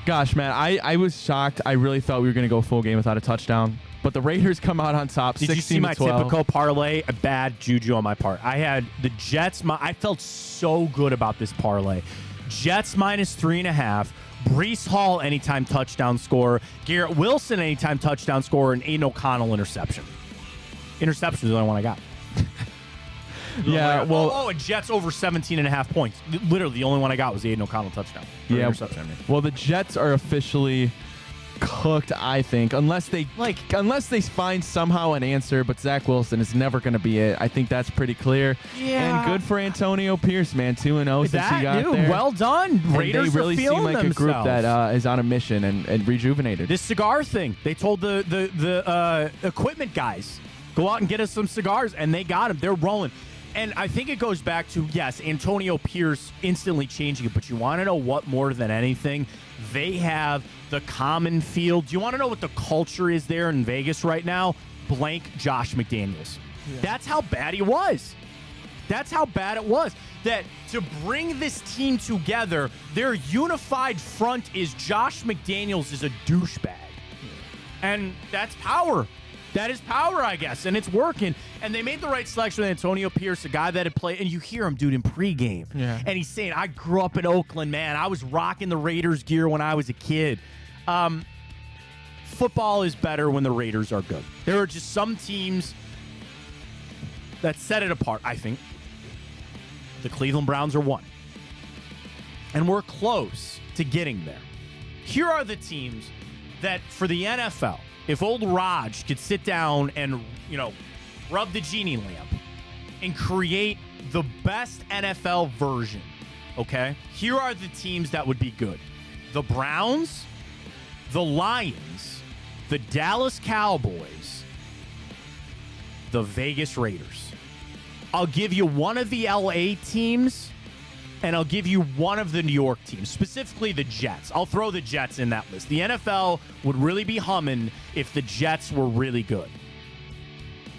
gosh, man, I was shocked. I really thought we were going to go full game without a touchdown. But the Raiders come out on top, 16-12. Did you see my typical parlay? A bad juju on my part. I had the Jets. I felt so good about this parlay. Jets minus 3.5. Breece Hall anytime touchdown scorer. Garrett Wilson anytime touchdown scorer. And Aiden O'Connell interception. Interception is the only one I got. Yeah, well, and Jets over 17.5 points. Literally, the only one I got was the Aiden O'Connell touchdown. Yeah. Interception, I mean. Well, the Jets are officially cooked, I think, unless they find somehow an answer. But Zach Wilson is never going to be it. I think that's pretty clear. Yeah. And good for Antonio Pierce, man. 2-0 since he got dude, there. Well done. And Raiders they really are seem feeling like themselves. a group that is on a mission and rejuvenated. This cigar thing. They told the equipment guys, go out and get us some cigars, and they got them. They're rolling. And I think it goes back to, yes, Antonio Pierce instantly changing it, but you want to know what more than anything? They have the common field. Do you want to know what the culture is there in Vegas right now? Blank Josh McDaniels. Yeah. That's how bad he was. That's how bad it was. That to bring this team together, their unified front is Josh McDaniels is a douchebag. Yeah. And that's power. That is power, I guess, and it's working. And they made the right selection with Antonio Pierce, a guy that had played, and you hear him, dude, in pregame. Yeah. And he's saying, I grew up in Oakland, man. I was rocking the Raiders gear when I was a kid. Football is better when the Raiders are good. There are just some teams that set it apart, I think. The Cleveland Browns are one. And we're close to getting there. Here are the teams that, for the NFL, if old Raj could sit down and, rub the genie lamp and create the best NFL version, okay? Here are the teams that would be good. The Browns, the Lions, the Dallas Cowboys, the Vegas Raiders. I'll give you one of the LA teams, and I'll give you one of the New York teams, specifically the Jets. I'll throw the Jets in that list. The NFL would really be humming if the Jets were really good.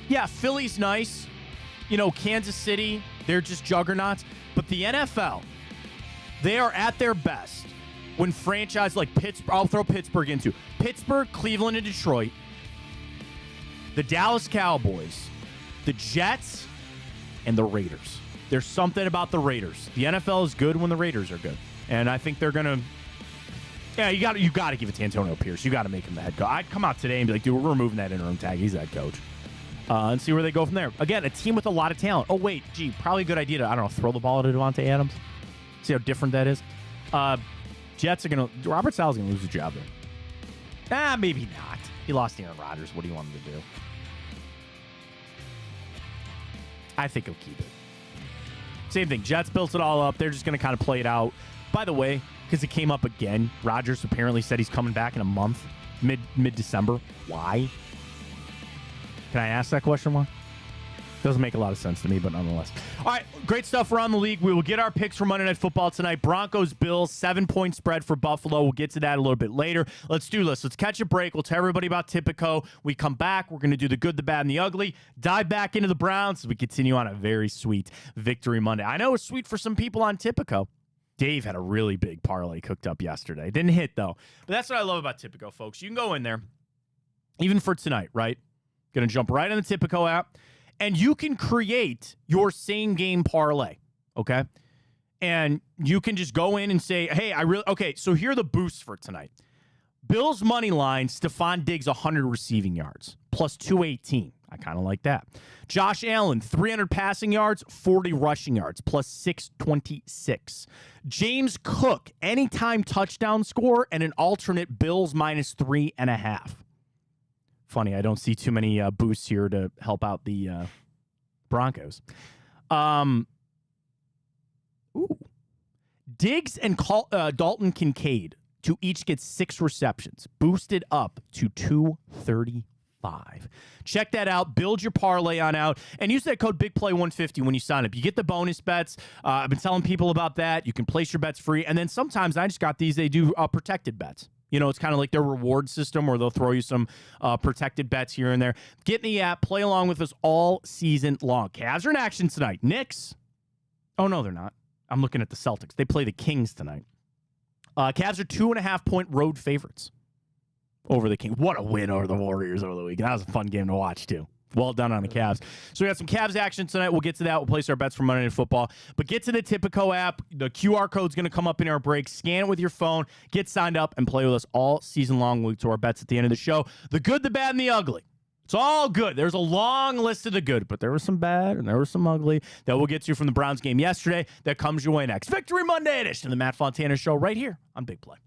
Yeah, Philly's nice. Kansas City, they're just juggernauts. But the NFL, they are at their best when franchise like Pittsburgh, I'll throw Pittsburgh into Pittsburgh, Cleveland, and Detroit, the Dallas Cowboys, the Jets, and the Raiders. There's something about the Raiders. The NFL is good when the Raiders are good. And I think they're going to... Yeah, you got to give it to Antonio Pierce. You got to make him the head coach. I'd come out today and be like, dude, we're removing that interim tag. He's the head coach. And see where they go from there. Again, a team with a lot of talent. Oh, wait, probably a good idea to, I don't know, throw the ball to Devontae Adams. See how different that is. Jets are going to... Robert Saleh's going to lose his job there. Maybe not. He lost Aaron Rodgers. What do you want him to do? I think he'll keep it. Same thing. Jets built it all up. They're just going to kind of play it out. By the way, because it came up again, Rodgers apparently said he's coming back in a month, mid-December. Why? Can I ask that question, Mark? Doesn't make a lot of sense to me, but nonetheless. All right, great stuff around the league. We will get our picks for Monday Night Football tonight. Broncos-Bills, 7-point spread for Buffalo. We'll get to that a little bit later. Let's do this. Let's catch a break. We'll tell everybody about Tipico. We come back. We're going to do the good, the bad, and the ugly. Dive back into the Browns as we continue on a very sweet Victory Monday. I know it was sweet for some people on Tipico. Dave had a really big parlay cooked up yesterday. Didn't hit, though. But that's what I love about Tipico, folks. You can go in there, even for tonight, right? Going to jump right in the Tipico app. And you can create your same game parlay, okay? And you can just go in and say, hey, so here are the boosts for tonight. Bills money line, Stephon Diggs, 100 receiving yards, plus 218. I kind of like that. Josh Allen, 300 passing yards, 40 rushing yards, plus 626. James Cook, anytime touchdown score, and an alternate Bills minus 3.5. Funny, I don't see too many boosts here to help out the Broncos. Diggs and Dalton Kincaid to each get 6 receptions, boosted up to 235. Check that out. Build your parlay on out. And use that code BIGPLAY150 when you sign up. You get the bonus bets. I've been telling people about that. You can place your bets free. And then sometimes, I just got these, they do protected bets. You know, it's kind of like their reward system where they'll throw you some protected bets here and there. Get in the app. Play along with us all season long. Cavs are in action tonight. Knicks. Oh, no, they're not. I'm looking at the Celtics. They play the Kings tonight. Cavs are 2.5-point road favorites over the Kings. What a win over the Warriors over the weekend. That was a fun game to watch, too. Well done on the Cavs. So we got some Cavs action tonight. We'll get to that. We'll place our bets for Monday Night Football. But get to the Tipico app. The QR code's going to come up in our break. Scan it with your phone. Get signed up and play with us all season long. We'll get to our bets at the end of the show. The good, the bad, and the ugly. It's all good. There's a long list of the good, but there was some bad and there was some ugly that we'll get to from the Browns game yesterday. That comes your way next. Victory Monday edition of the Matt Fontana Show right here on Big Play.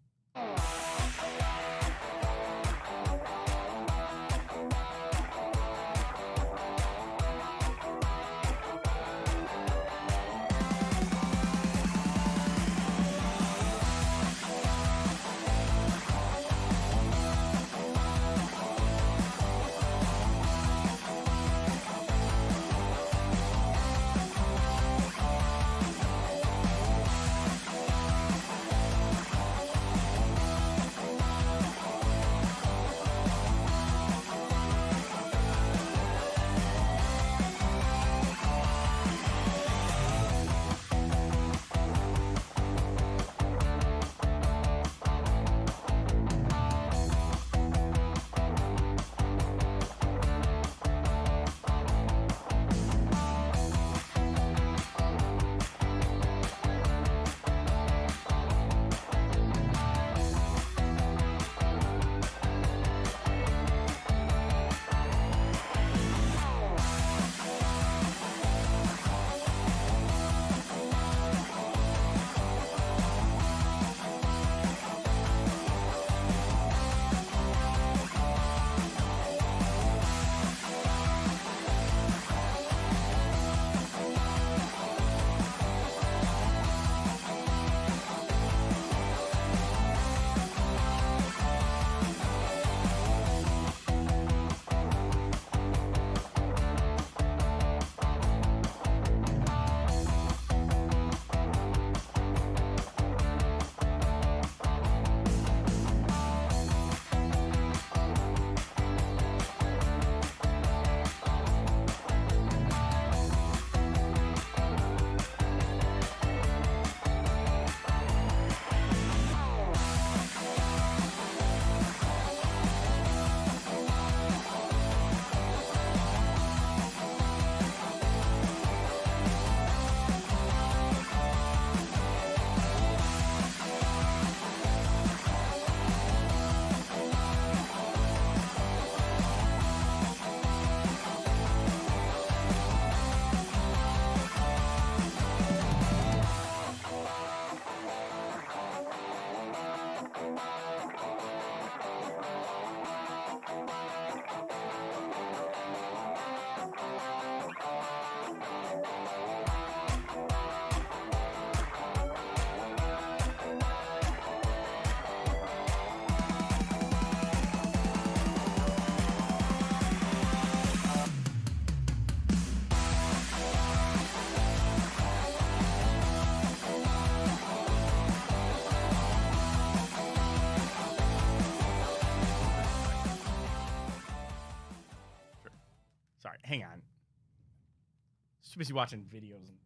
Just busy watching videos and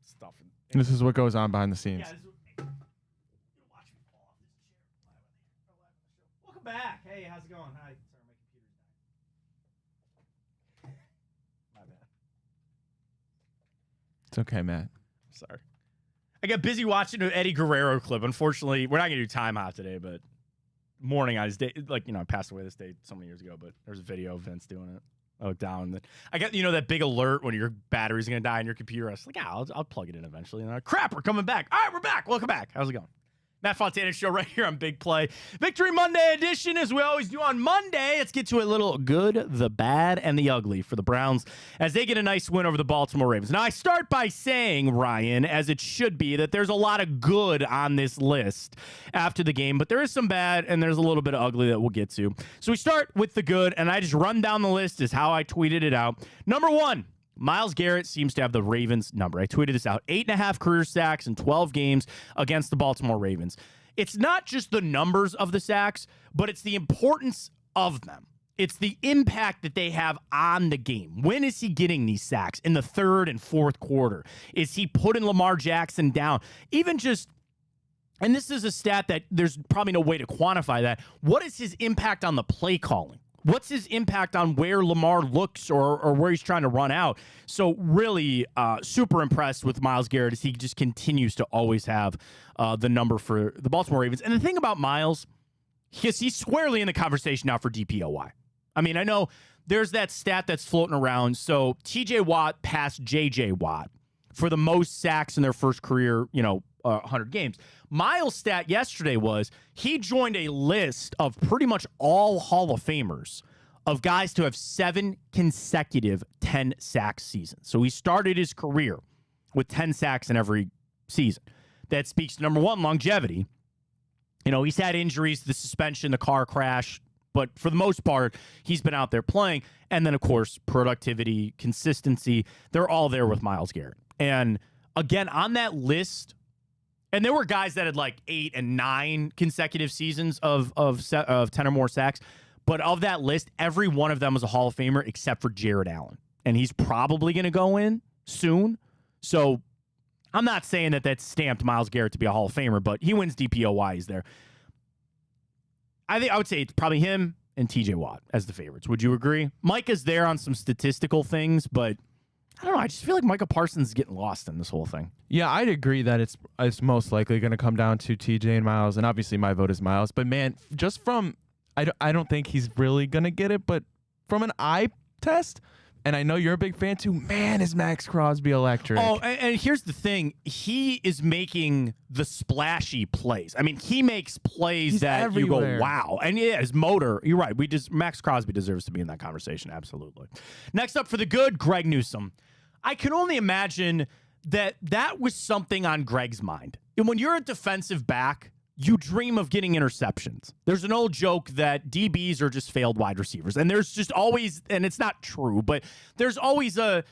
stuff. This is what goes on behind the scenes. Yeah, watch me fall off this chair. Welcome back. Hey, how's it going? Hi. Sorry, my computer's dying. My bad. It's okay, Matt. Sorry. I got busy watching an Eddie Guerrero clip. Unfortunately, we're not going to do time hop today, but morning on his day, like, I passed away this day so many years ago, but there's a video of Vince doing it. Oh, down. I got, that big alert when your battery's going to die in your computer. I was like, I'll plug it in eventually. And crap, we're coming back. All right, we're back. Welcome back. How's it going? Matt Fontana Show right here on Big Play. Victory Monday edition, as we always do on Monday. Let's get to a little good, the bad, and the ugly for the Browns as they get a nice win over the Baltimore Ravens. Now, I start by saying, Ryan, as it should be, that there's a lot of good on this list after the game, but there is some bad, and there's a little bit of ugly that we'll get to. So we start with the good, and I just run down the list as how I tweeted it out. Number one, Myles Garrett seems to have the Ravens number. I tweeted this out. 8.5 career sacks in 12 games against the Baltimore Ravens. It's not just the numbers of the sacks, but it's the importance of them. It's the impact that they have on the game. When is he getting these sacks? In the third and fourth quarter? Is he putting Lamar Jackson down? Even just, and this is a stat that there's probably no way to quantify that. What is his impact on the play calling? What's his impact on where Lamar looks or where he's trying to run out? So really super impressed with Myles Garrett as he just continues to always have the number for the Baltimore Ravens. And the thing about Myles, he's squarely in the conversation now for DPOY. I mean, I know there's that stat that's floating around. So TJ Watt passed JJ Watt for the most sacks in their first career, 100 games. Myles' stat yesterday was he joined a list of pretty much all Hall of Famers of guys to have 7 consecutive 10-sack seasons. So he started his career with 10 sacks in every season. That speaks to, number one, longevity. He's had injuries, the suspension, the car crash, but for the most part, he's been out there playing. And then, of course, productivity, consistency, they're all there with Myles Garrett. And again, on that list, and there were guys that had like 8 and 9 consecutive seasons of 10 or more sacks. But of that list, every one of them was a Hall of Famer except for Jared Allen. And he's probably going to go in soon. So I'm not saying that that's stamped Myles Garrett to be a Hall of Famer, but he wins DPOY. He's there. I would say it's probably him and TJ Watt as the favorites. Would you agree? Micah's there on some statistical things, but I don't know. I just feel like Micah Parsons is getting lost in this whole thing. Yeah, I'd agree that it's most likely going to come down to TJ and Myles, and obviously my vote is Myles. But man, just from I don't think he's really going to get it, but from an eye test, and I know you're a big fan too, man, is Max Crosby electric. Oh, and here's the thing. He is making the splashy plays. I mean, he makes plays He's that everywhere. You go, wow. And yeah, his motor, you're right. Max Crosby deserves to be in that conversation, absolutely. Next up for the good, Greg Newsome. I can only imagine that was something on Greg's mind. And when you're a defensive back, you dream of getting interceptions. There's an old joke that DBs are just failed wide receivers. And there's just always, and it's not true, but there's always a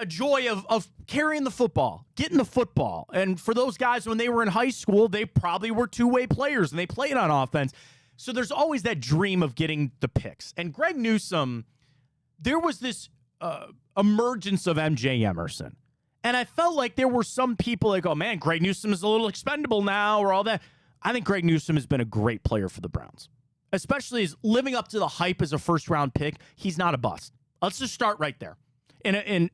joy of carrying the football, getting the football. And for those guys, when they were in high school, they probably were two-way players and they played on offense. So there's always that dream of getting the picks. And Greg Newsome, there was this emergence of MJ Emerson. And I felt like there were some people like, oh man, Greg Newsome is a little expendable now or all that. I think Greg Newsome has been a great player for the Browns, especially as living up to the hype as a first-round pick. He's not a bust. Let's just start right there. And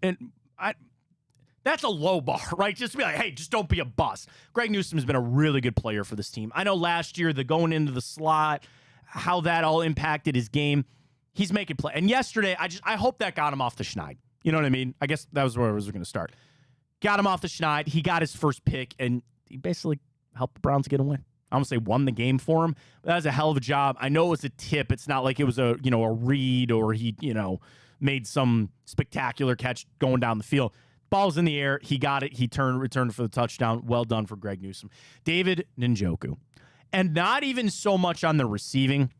that's a low bar, right? Just to be like, hey, just don't be a bust. Greg Newsome has been a really good player for this team. I know last year, the going into the slot, how that all impacted his game. He's making play. And yesterday, I hope that got him off the schneid. You know what I mean? I guess that was where I was going to start. Got him off the schneid. He got his first pick, and he basically helped the Browns get a win. I don't say won the game for him. But that was a hell of a job. I know it was a tip. It's not like it was a read or he, made some spectacular catch going down the field. Ball's in the air. He got it. He returned for the touchdown. Well done for Greg Newsome. David Njoku. And not even so much on the receiving.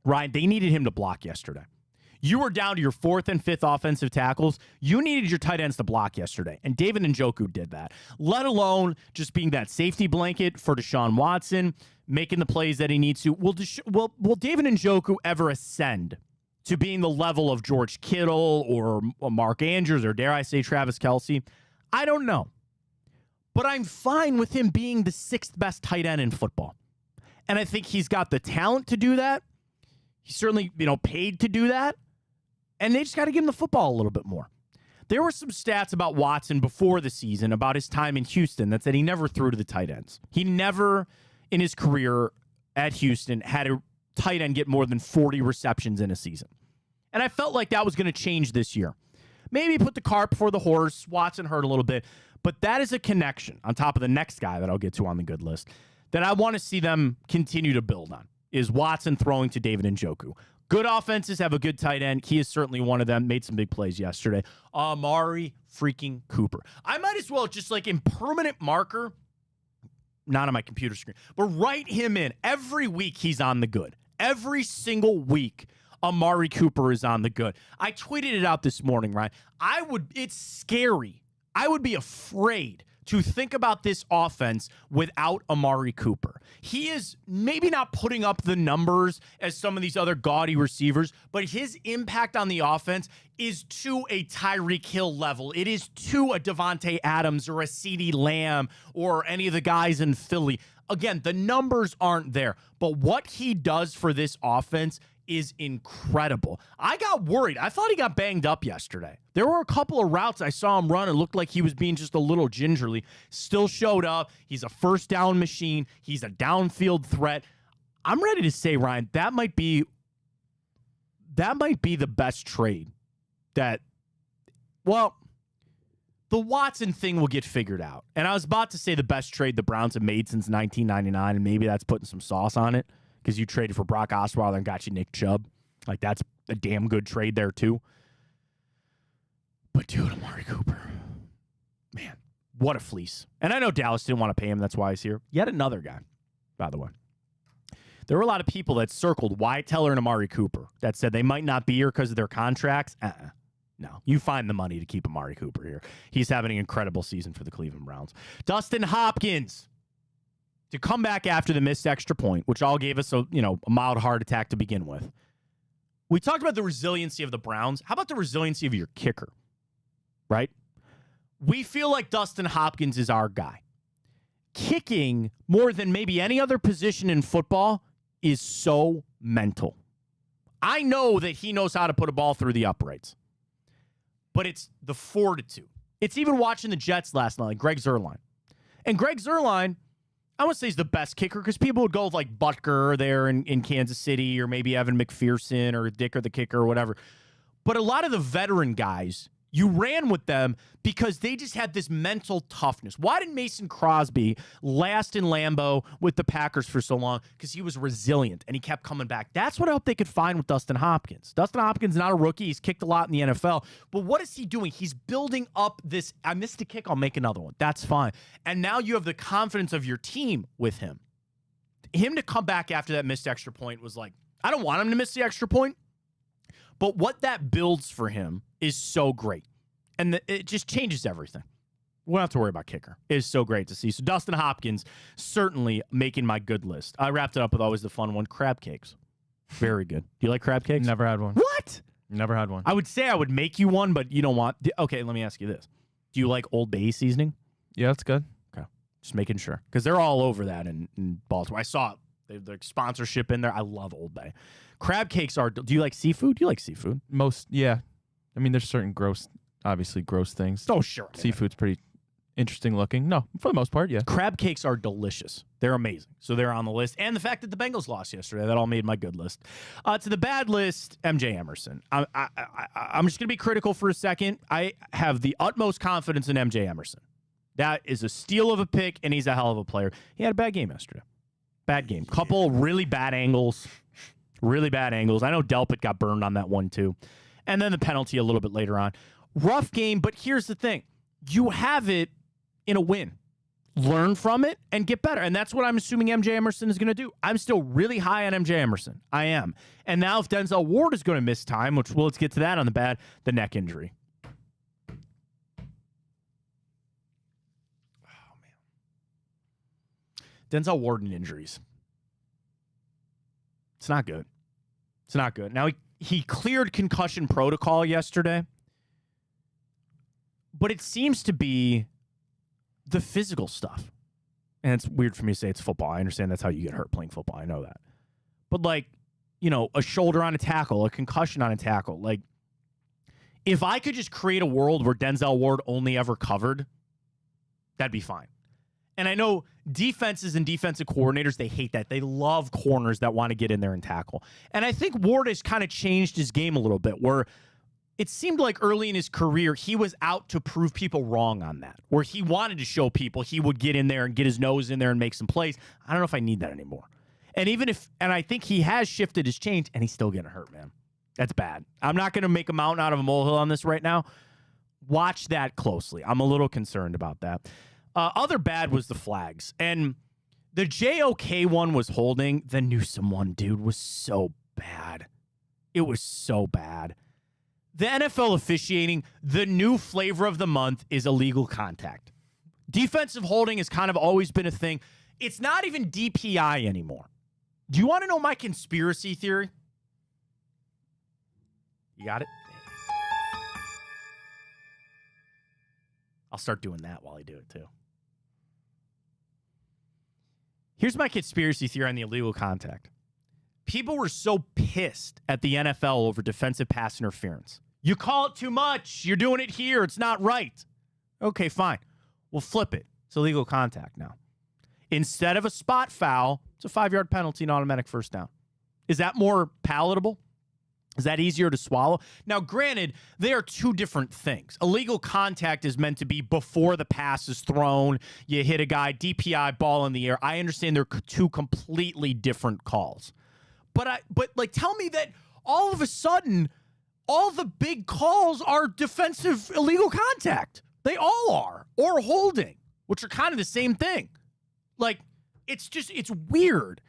Ryan, they needed him to block yesterday. You were down to your 4th and 5th offensive tackles. You needed your tight ends to block yesterday, and David Njoku did that, let alone just being that safety blanket for Deshaun Watson, making the plays that he needs to. Will David Njoku ever ascend to being the level of George Kittle or Mark Andrews or, dare I say, Travis Kelce? I don't know. But I'm fine with him being the 6th best tight end in football. And I think he's got the talent to do that. He's certainly, paid to do that. And they just got to give him the football a little bit more. There were some stats about Watson before the season about his time in Houston that said he never threw to the tight ends. He never, in his career at Houston, had a tight end get more than 40 receptions in a season. And I felt like that was going to change this year. Maybe put the cart before the horse. Watson hurt a little bit. But that is a connection on top of the next guy that I'll get to on the good list that I want to see them continue to build on, is Watson throwing to David Njoku. Good offenses have a good tight end. He is certainly one of them. Made some big plays yesterday. Amari freaking Cooper. I might as well just in permanent marker, not on my computer screen, but write him in. Every week he's on the good. Every single week Amari Cooper is on the good. I tweeted it out this morning, right? It's scary. I would be afraid to think about this offense without Amari Cooper. He is maybe not putting up the numbers as some of these other gaudy receivers, but his impact on the offense is to a Tyreek Hill level. It is to a Devontae Adams or a CeeDee Lamb or any of the guys in Philly. Again, the numbers aren't there, but what he does for this offense is incredible. I got worried. I thought he got banged up yesterday. There were a couple of routes I saw him run. It looked like he was being just a little gingerly. Still showed up. He's a first down machine. He's a downfield threat. I'm ready to say, Ryan, that might be the best trade the Watson thing will get figured out. And I was about to say the best trade the Browns have made since 1999, and maybe that's putting some sauce on it, because you traded for Brock Osweiler and got you Nick Chubb. That's a damn good trade there, too. But, dude, Amari Cooper, man, what a fleece. And I know Dallas didn't want to pay him. That's why he's here. Yet another guy, by the way. There were a lot of people that circled Wyatt Teller and Amari Cooper that said they might not be here because of their contracts. No, you find the money to keep Amari Cooper here. He's having an incredible season for the Cleveland Browns. Dustin Hopkins, to come back after the missed extra point, which all gave us a mild heart attack to begin with. We talked about the resiliency of the Browns. How about the resiliency of your kicker? Right? We feel like Dustin Hopkins is our guy. Kicking, more than maybe any other position in football, is so mental. I know that he knows how to put a ball through the uprights, but it's the fortitude. It's even watching the Jets last night, like Greg Zuerlein. And Greg Zuerlein, I wouldn't say he's the best kicker, because people would go with Butker there in Kansas City, or maybe Evan McPherson or Dicker the kicker or whatever. But a lot of the veteran guys, you ran with them because they just had this mental toughness. Why did Mason Crosby last in Lambeau with the Packers for so long? Because he was resilient and he kept coming back. That's what I hope they could find with Dustin Hopkins. Dustin Hopkins is not a rookie. He's kicked a lot in the NFL. But what is he doing? He's building up this, I missed a kick, I'll make another one. That's fine. And now you have the confidence of your team with him. Him to come back after that missed extra point was I don't want him to miss the extra point. But what that builds for him is so great. And it just changes everything. We don't have to worry about kicker. It is so great to see. So Dustin Hopkins certainly making my good list. I wrapped it up with always the fun one, crab cakes. Very good. Do you like crab cakes? Never had one. What? Never had one. I would say I would make you one, but you don't want. Okay, let me ask you this. Do you like Old Bay seasoning? Yeah, that's good. Okay. Just making sure. Because they're all over that in Baltimore. I saw it. Their sponsorship in there. I love Old Bay. Crab cakes are. Do you like seafood? Do you like seafood? Yeah. I mean, there's certain gross things. Oh, sure. Seafood's pretty interesting looking. No, for the most part, yeah. Crab cakes are delicious. They're amazing. So they're on the list. And the fact that the Bengals lost yesterday, that all made my good list. To the bad list, MJ Emerson. I'm just going to be critical for a second. I have the utmost confidence in MJ Emerson. That is a steal of a pick, and he's a hell of a player. He had a bad game yesterday. Bad game. Couple really bad angles. Really bad angles. I know Delpit got burned on that one, too. And then the penalty a little bit later on. Rough game, but here's the thing. You have it in a win. Learn from it and get better. And that's what I'm assuming MJ Emerson is going to do. I'm still really high on MJ Emerson. I am. And now if Denzel Ward is going to miss time, which, well, let's get to that on the bad, the neck injury. Oh, man. Denzel Ward and injuries. It's not good. It's not good. Now, he cleared concussion protocol yesterday, but it seems to be the physical stuff. And it's weird for me to say it's football. I understand that's how you get hurt playing football. I know that. But, like, you know, a shoulder on a tackle, a concussion on a tackle. Like, if I could just create a world where Denzel Ward only ever covered, that'd be fine. And I know defenses and defensive coordinators, they hate that. They love corners that want to get in there and tackle. And I think Ward has kind of changed his game a little bit, where it seemed like early in his career, he was out to prove people wrong on that, where he wanted to show people he would get in there and get his nose in there and make some plays. I don't know if I need that anymore. And I think he has shifted his change, and he's still getting hurt, man. That's bad. I'm not going to make a mountain out of a molehill on this right now. Watch that closely. I'm a little concerned about that. Other bad was the flags. And the JOK one was holding. The Newsom one, dude, was so bad. It was so bad. The NFL officiating, the new flavor of the month is illegal contact. Defensive holding has kind of always been a thing. It's not even DPI anymore. Do you want to know my conspiracy theory? You got it? I'll start doing that while I do it, too. Here's my conspiracy theory on the illegal contact. People were so pissed at the NFL over defensive pass interference. You call it too much. You're doing it here. It's not right. Okay, fine. We'll flip it. It's illegal contact now. Instead of a spot foul, it's a 5-yard penalty and automatic first down. Is that more palatable? Is that easier to swallow? Now, granted, they are two different things. Illegal contact is meant to be before the pass is thrown. You hit a guy, DPI, ball in the air. I understand they're two completely different calls. But tell me that all of a sudden, all the big calls are defensive illegal contact. They all are. Or holding, which are kind of the same thing. Like, it's weird.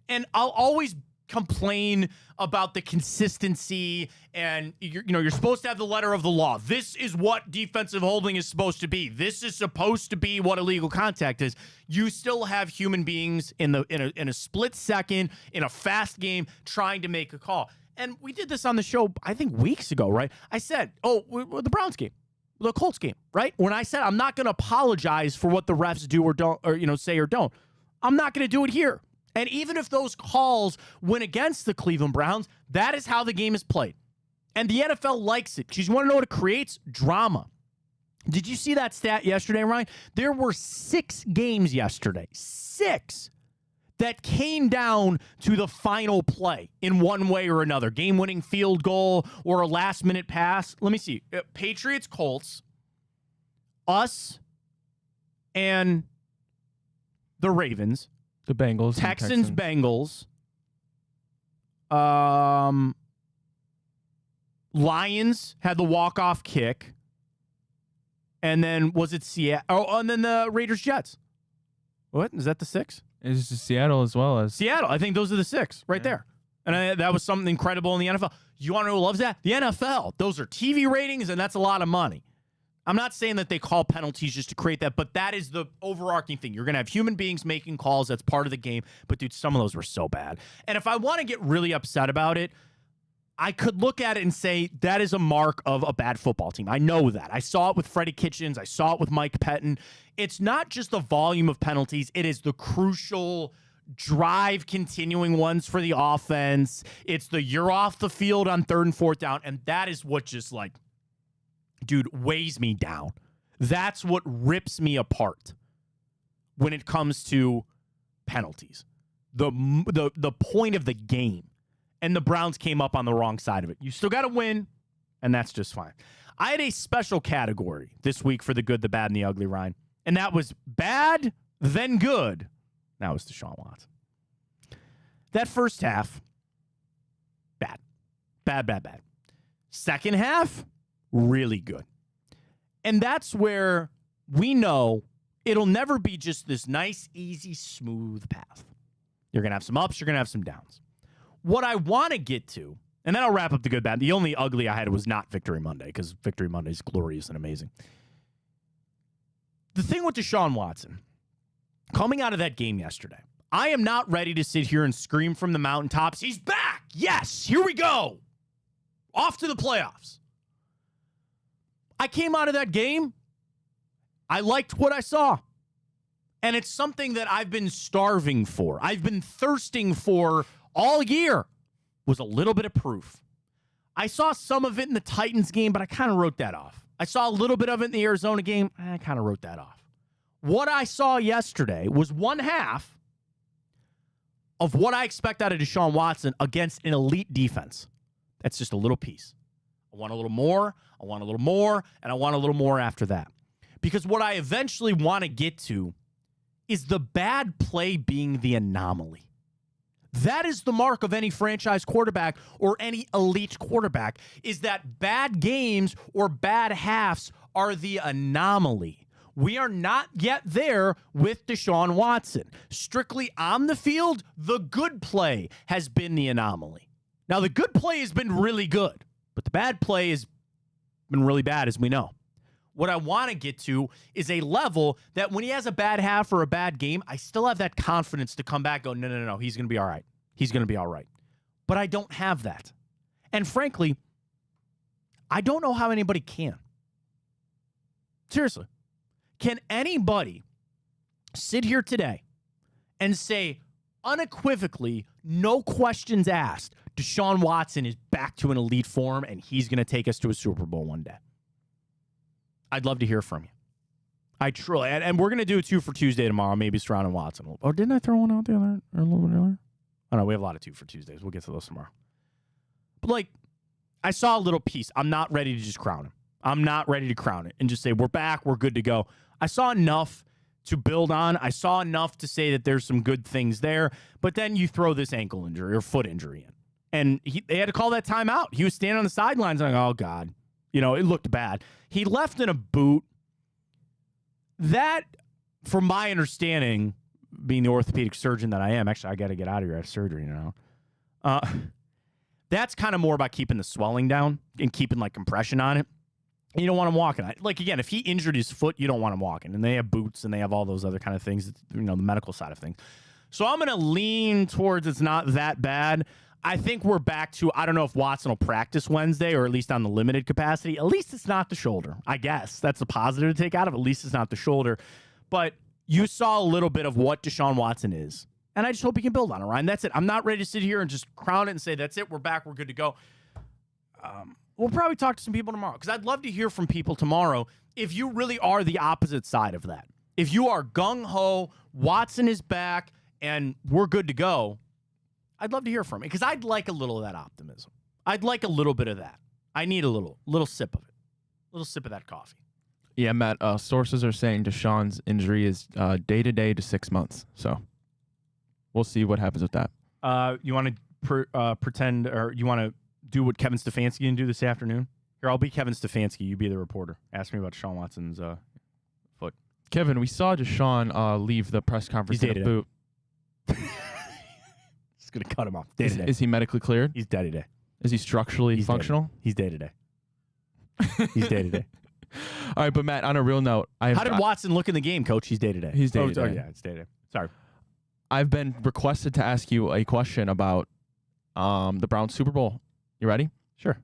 And I'll always complain about the consistency, and you're supposed to have the letter of the law. This is what defensive holding is supposed to be. This is supposed to be what illegal contact is. You still have human beings in a split second in a fast game trying to make a call. And we did this on the show, I think weeks ago, right? I said, the Browns game, the Colts game, right? When I said I'm not going to apologize for what the refs do or don't, or say or don't, I'm not going to do it here. And even if those calls went against the Cleveland Browns, that is how the game is played. And the NFL likes it. Because you want to know what it creates? Drama. Did you see that stat yesterday, Ryan? There were 6 games yesterday. 6 that came down to the final play in one way or another. Game-winning field goal or a last-minute pass. Let me see. Patriots, Colts, us, and the Ravens. The Bengals. Texans, Bengals. Lions had the walk-off kick. And then, was it Seattle? Oh, and then the Raiders, Jets. What? Is that the 6? It's just Seattle as well as... Seattle. I think those are the 6 right there. And that was something incredible in the NFL. You want to know who loves that? The NFL. Those are TV ratings, and that's a lot of money. I'm not saying that they call penalties just to create that, but that is the overarching thing. You're going to have human beings making calls. That's part of the game. But, dude, some of those were so bad. And if I want to get really upset about it, I could look at it and say that is a mark of a bad football team. I know that. I saw it with Freddie Kitchens. I saw it with Mike Pettin. It's not just the volume of penalties. It is the crucial drive continuing ones for the offense. It's the you're off the field on 3rd and 4th down. And that is what just like, dude, weighs me down. That's what rips me apart when it comes to penalties. The point of the game. And the Browns came up on the wrong side of it. You still got to win, and that's just fine. I had a special category this week for the good, the bad, and the ugly, Ryan. And that was bad, then good. That was Deshaun Watson. That first half, bad. Bad. Second half, really good. And that's where we know it'll never be just this nice, easy, smooth path. You're going to have some ups, you're going to have some downs. What I want to get to, and then I'll wrap up the good, bad. The only ugly I had was not Victory Monday, because Victory Monday is glorious and amazing. The thing with Deshaun Watson, coming out of that game yesterday, I am not ready to sit here and scream from the mountaintops, he's back! Yes, here we go! Off to the playoffs. I came out of that game. I liked what I saw. And it's something that I've been starving for. I've been thirsting for all year, was a little bit of proof. I saw some of it in the Titans game, but I kind of wrote that off. I saw a little bit of it in the Arizona game. I kind of wrote that off. What I saw yesterday was one half of what I expect out of Deshaun Watson against an elite defense. That's just a little piece. I want a little more, I want a little more, and I want a little more after that. Because what I eventually want to get to is the bad play being the anomaly. That is the mark of any franchise quarterback or any elite quarterback, is that bad games or bad halves are the anomaly. We are not yet there with Deshaun Watson. Strictly on the field, the good play has been the anomaly. Now, the good play has been really good, but the bad play has been really bad, as we know. What I want to get to is a level that when he has a bad half or a bad game, I still have that confidence to come back and go, no, he's going to be all right. He's going to be all right. But I don't have that. And frankly, I don't know how anybody can. Seriously. Can anybody sit here today and say unequivocally, no questions asked, Deshaun Watson is back to an elite form and he's going to take us to a Super Bowl one day? I'd love to hear from you. I truly, and we're going to do a 2 for Tuesday tomorrow, maybe surrounding Watson. Or didn't I throw one out the other, or a little bit earlier? I don't know. We have a lot of 2 for Tuesdays. We'll get to those tomorrow. But I saw a little piece. I'm not ready to just crown him. I'm not ready to crown it and just say, we're back, we're good to go. I saw enough to build on. I saw enough to say that there's some good things there. But then you throw this ankle injury or foot injury in. And they had to call that timeout. He was standing on the sidelines like, oh, God. It looked bad. He left in a boot. That, from my understanding, being the orthopedic surgeon that I am, actually, I got to get out of here. I have surgery now. That's kind of more about keeping the swelling down and keeping, compression on it. You don't want him walking. Again, if he injured his foot, you don't want him walking. And they have boots and they have all those other kind of things, the medical side of things. So I'm going to lean towards it's not that bad. I think we're back to, I don't know if Watson will practice Wednesday or at least on the limited capacity. At least it's not the shoulder, I guess. That's a positive to take out of it. At least it's not the shoulder. But you saw a little bit of what Deshaun Watson is. And I just hope he can build on it, Ryan. That's it. I'm not ready to sit here and just crown it and say, that's it, we're back, we're good to go. We'll probably talk to some people tomorrow because I'd love to hear from people tomorrow if you really are the opposite side of that. If you are gung-ho, Watson is back, and we're good to go, I'd love to hear from you because I'd like a little of that optimism. I'd like a little bit of that. I need a little sip of it. A little sip of that coffee. Yeah, Matt, sources are saying Deshaun's injury is day-to-day to 6 months. So we'll see what happens with that. You want to pretend or you want to do what Kevin Stefanski can do this afternoon? Here, I'll be Kevin Stefanski. You be the reporter. Ask me about Deshaun Watson's foot. Kevin, we saw Deshaun leave the press conference in a boot. Just going to cut him off. Is he medically cleared? He's day-to-day. Is he structurally functional? He's day-to-day. He's day-to-day. All right, but Matt, on a real note, how did Watson look in the game, Coach? He's day-to-day. He's day-to-day. Oh, yeah, it's day-to-day. Sorry. I've been requested to ask you a question about the Browns Super Bowl. You ready? Sure.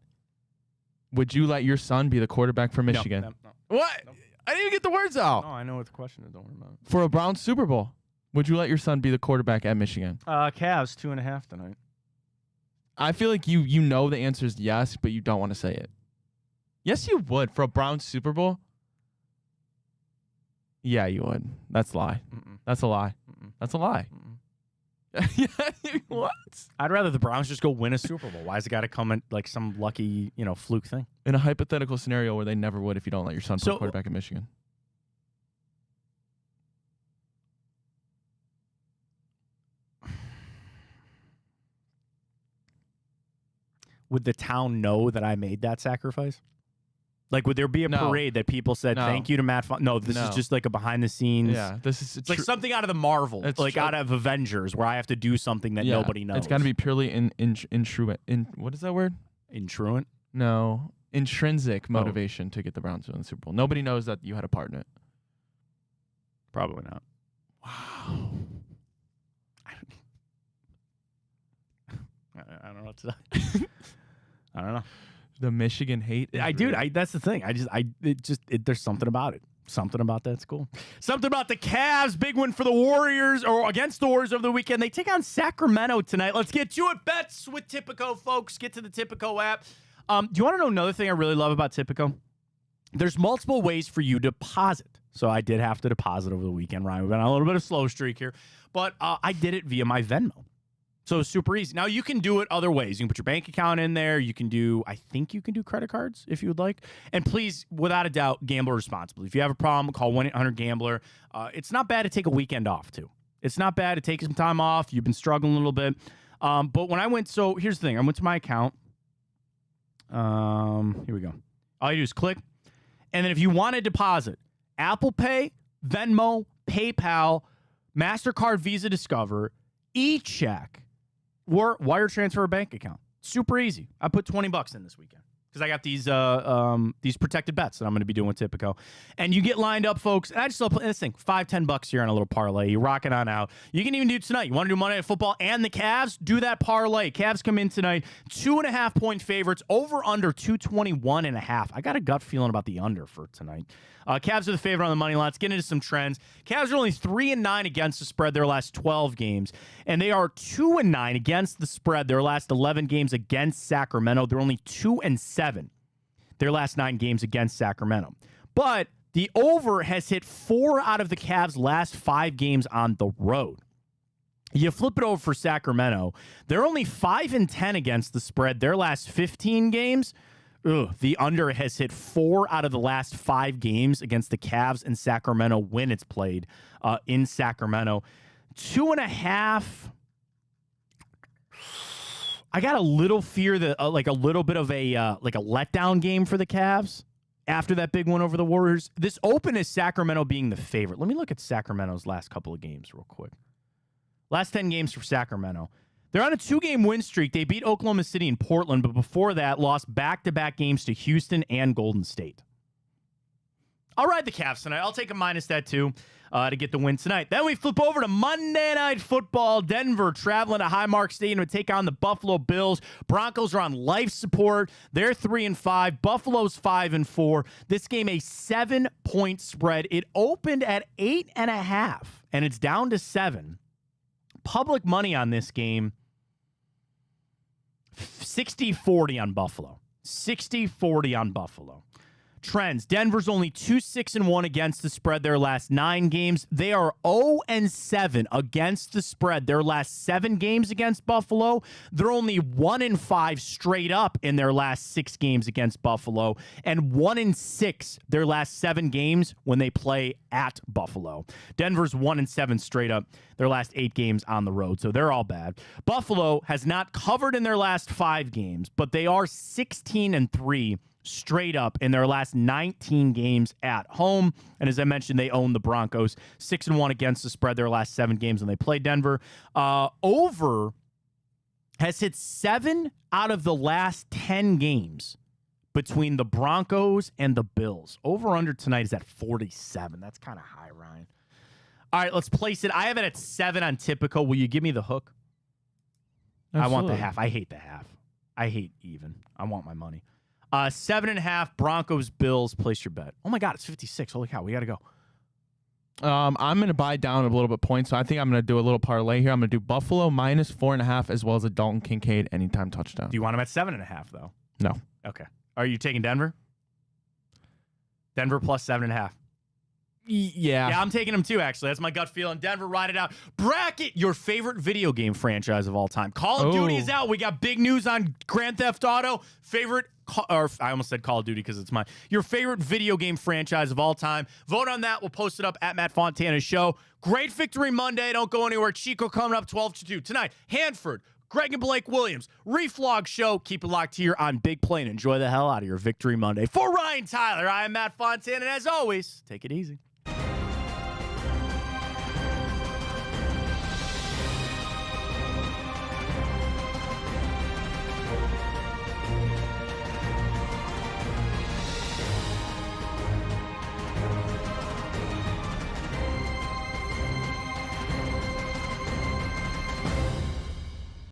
Would you let your son be the quarterback for Michigan? No. What? Nope. I didn't even get the words out. No, I know what the question is. Don't worry about it. For a Browns Super Bowl, would you let your son be the quarterback at Michigan? Cavs 2.5 tonight. I feel like you know the answer is yes, but you don't want to say it. Yes, you would. For a Browns Super Bowl? Yeah, you would. That's a lie. Mm-mm. That's a lie. Mm-mm. That's a lie. What? I'd rather the Browns just go win a Super Bowl. Why is it got to come in like some lucky, fluke thing? In a hypothetical scenario where they never would if you don't let your son play quarterback at Michigan. Would the town know that I made that sacrifice? Would there be a parade that people said, thank you to Matt No, this is just like a behind the scenes. Yeah, this is it's like something out of the Marvel, out of Avengers, where I have to do something that nobody knows. It's got to be purely intruent. What is that word? Intruent? No. Intrinsic motivation to get the Browns to win the Super Bowl. Nobody knows that you had a part in it. Probably not. Wow. I don't know what to say. I don't know. The Michigan hate. That's the thing. There's something about it. Something about that's cool. Something about the Cavs. Big win for the Warriors, or against the Warriors over the weekend. They take on Sacramento tonight. Let's get to it. Bets with Tipico, folks. Get to the Tipico app. Do you want to know another thing I really love about Tipico? There's multiple ways for you to deposit. So I did have to deposit over the weekend, Ryan. We've been on a little bit of slow streak here, but I did it via my Venmo. So it's super easy. Now, you can do it other ways. You can put your bank account in there. I think you can do credit cards if you would like. And please, without a doubt, gamble responsibly. If you have a problem, call 1-800-GAMBLER. It's not bad to take a weekend off, too. It's not bad to take some time off. You've been struggling a little bit. But when I went, so here's the thing. I went to my account. Here we go. All you do is click. And then if you want to deposit, Apple Pay, Venmo, PayPal, MasterCard, Visa, Discover, e-check, or wire transfer a bank account. Super easy. I put $20 in this weekend because I got these protected bets that I'm going to be doing with Tipico. And you get lined up, folks. And I just love playing this thing. $5-10 here on a little parlay. You rock it on out. You can even do tonight. You want to do Monday Night Football and the Cavs? Do that parlay. Cavs come in tonight. 2.5-point favorites. Over under 221.5. I got a gut feeling about the under for tonight. Cavs are the favorite on the money line. Let's get into some trends. Cavs are only 3-9 against the spread their last 12 games, and they are 2-9 against the spread their last 11 games against Sacramento. They're only 2-7 their last 9 games against Sacramento. But the over has hit 4 out of the Cavs' last 5 games on the road. You flip it over for Sacramento. They're only 5-10 against the spread their last 15 games. The under has hit 4 out of the last 5 games against the Cavs and Sacramento when it's played in Sacramento. 2.5. I got a little fear that like a little bit of a letdown game for the Cavs after that big one over the Warriors. This open is Sacramento being the favorite. Let me look at Sacramento's last couple of games real quick. Last 10 games for Sacramento. They're on a 2-game win streak. They beat Oklahoma City and Portland, but before that, lost back-to-back games to Houston and Golden State. I'll ride the Cavs tonight. I'll take a minus that, too, to get the win tonight. Then we flip over to Monday Night Football. Denver traveling to Highmark Stadium to take on the Buffalo Bills. Broncos are on life support. They're 3-5. Buffalo's 5-4. This game, a 7-point spread. It opened at 8.5, and it's down to 7. Public money on this game, 60-40 on Buffalo. 60-40 on Buffalo. Trends. Denver's only 2-6-1 against the spread their last 9 games. They are 0-7 against the spread their last 7 games against Buffalo. They're only 1-5 straight up in their last 6 games against Buffalo, and 1-6 their last 7 games when they play at Buffalo. Denver's 1-7 straight up their last 8 games on the road, so they're all bad. Buffalo has not covered in their last 5 games, but they are 16-3 straight up in their last 19 games at home. And as I mentioned, they own the Broncos. 6-1 against the spread their last 7 games when they play Denver. Over has hit 7 out of the last 10 games between the Broncos and the Bills. Over-under tonight is at 47. That's kind of high, Ryan. All right, let's place it. I have it at 7 on Tipico. Will you give me the hook? Absolutely. I want the half. I hate the half. I hate even. I want my money. 7.5 Broncos Bills. Place your bet. Oh my God, it's 56. Holy cow, we gotta go. I'm gonna buy down a little bit points, so I think I'm gonna do a little parlay here. I'm gonna do Buffalo minus 4.5 as well as a Dalton Kincaid anytime touchdown. Do you want him at 7.5 though? No. Okay. Are you taking Denver? Denver plus 7.5. Yeah. Yeah, I'm taking them too, actually. That's my gut feeling. Denver, ride it out. Bracket your favorite video game franchise of all time. Call of Duty is out. We got big news on Grand Theft Auto. I almost said Call of Duty because it's mine. Your favorite video game franchise of all time. Vote on that. We'll post it up at Matt Fontana's show. Great Victory Monday. Don't go anywhere. Chico coming up 12-2. Tonight, Hanford, Greg and Blake Williams, Reflog Show. Keep it locked here on Big Play and enjoy the hell out of your Victory Monday. For Ryan Tyler, I am Matt Fontana, and as always, take it easy.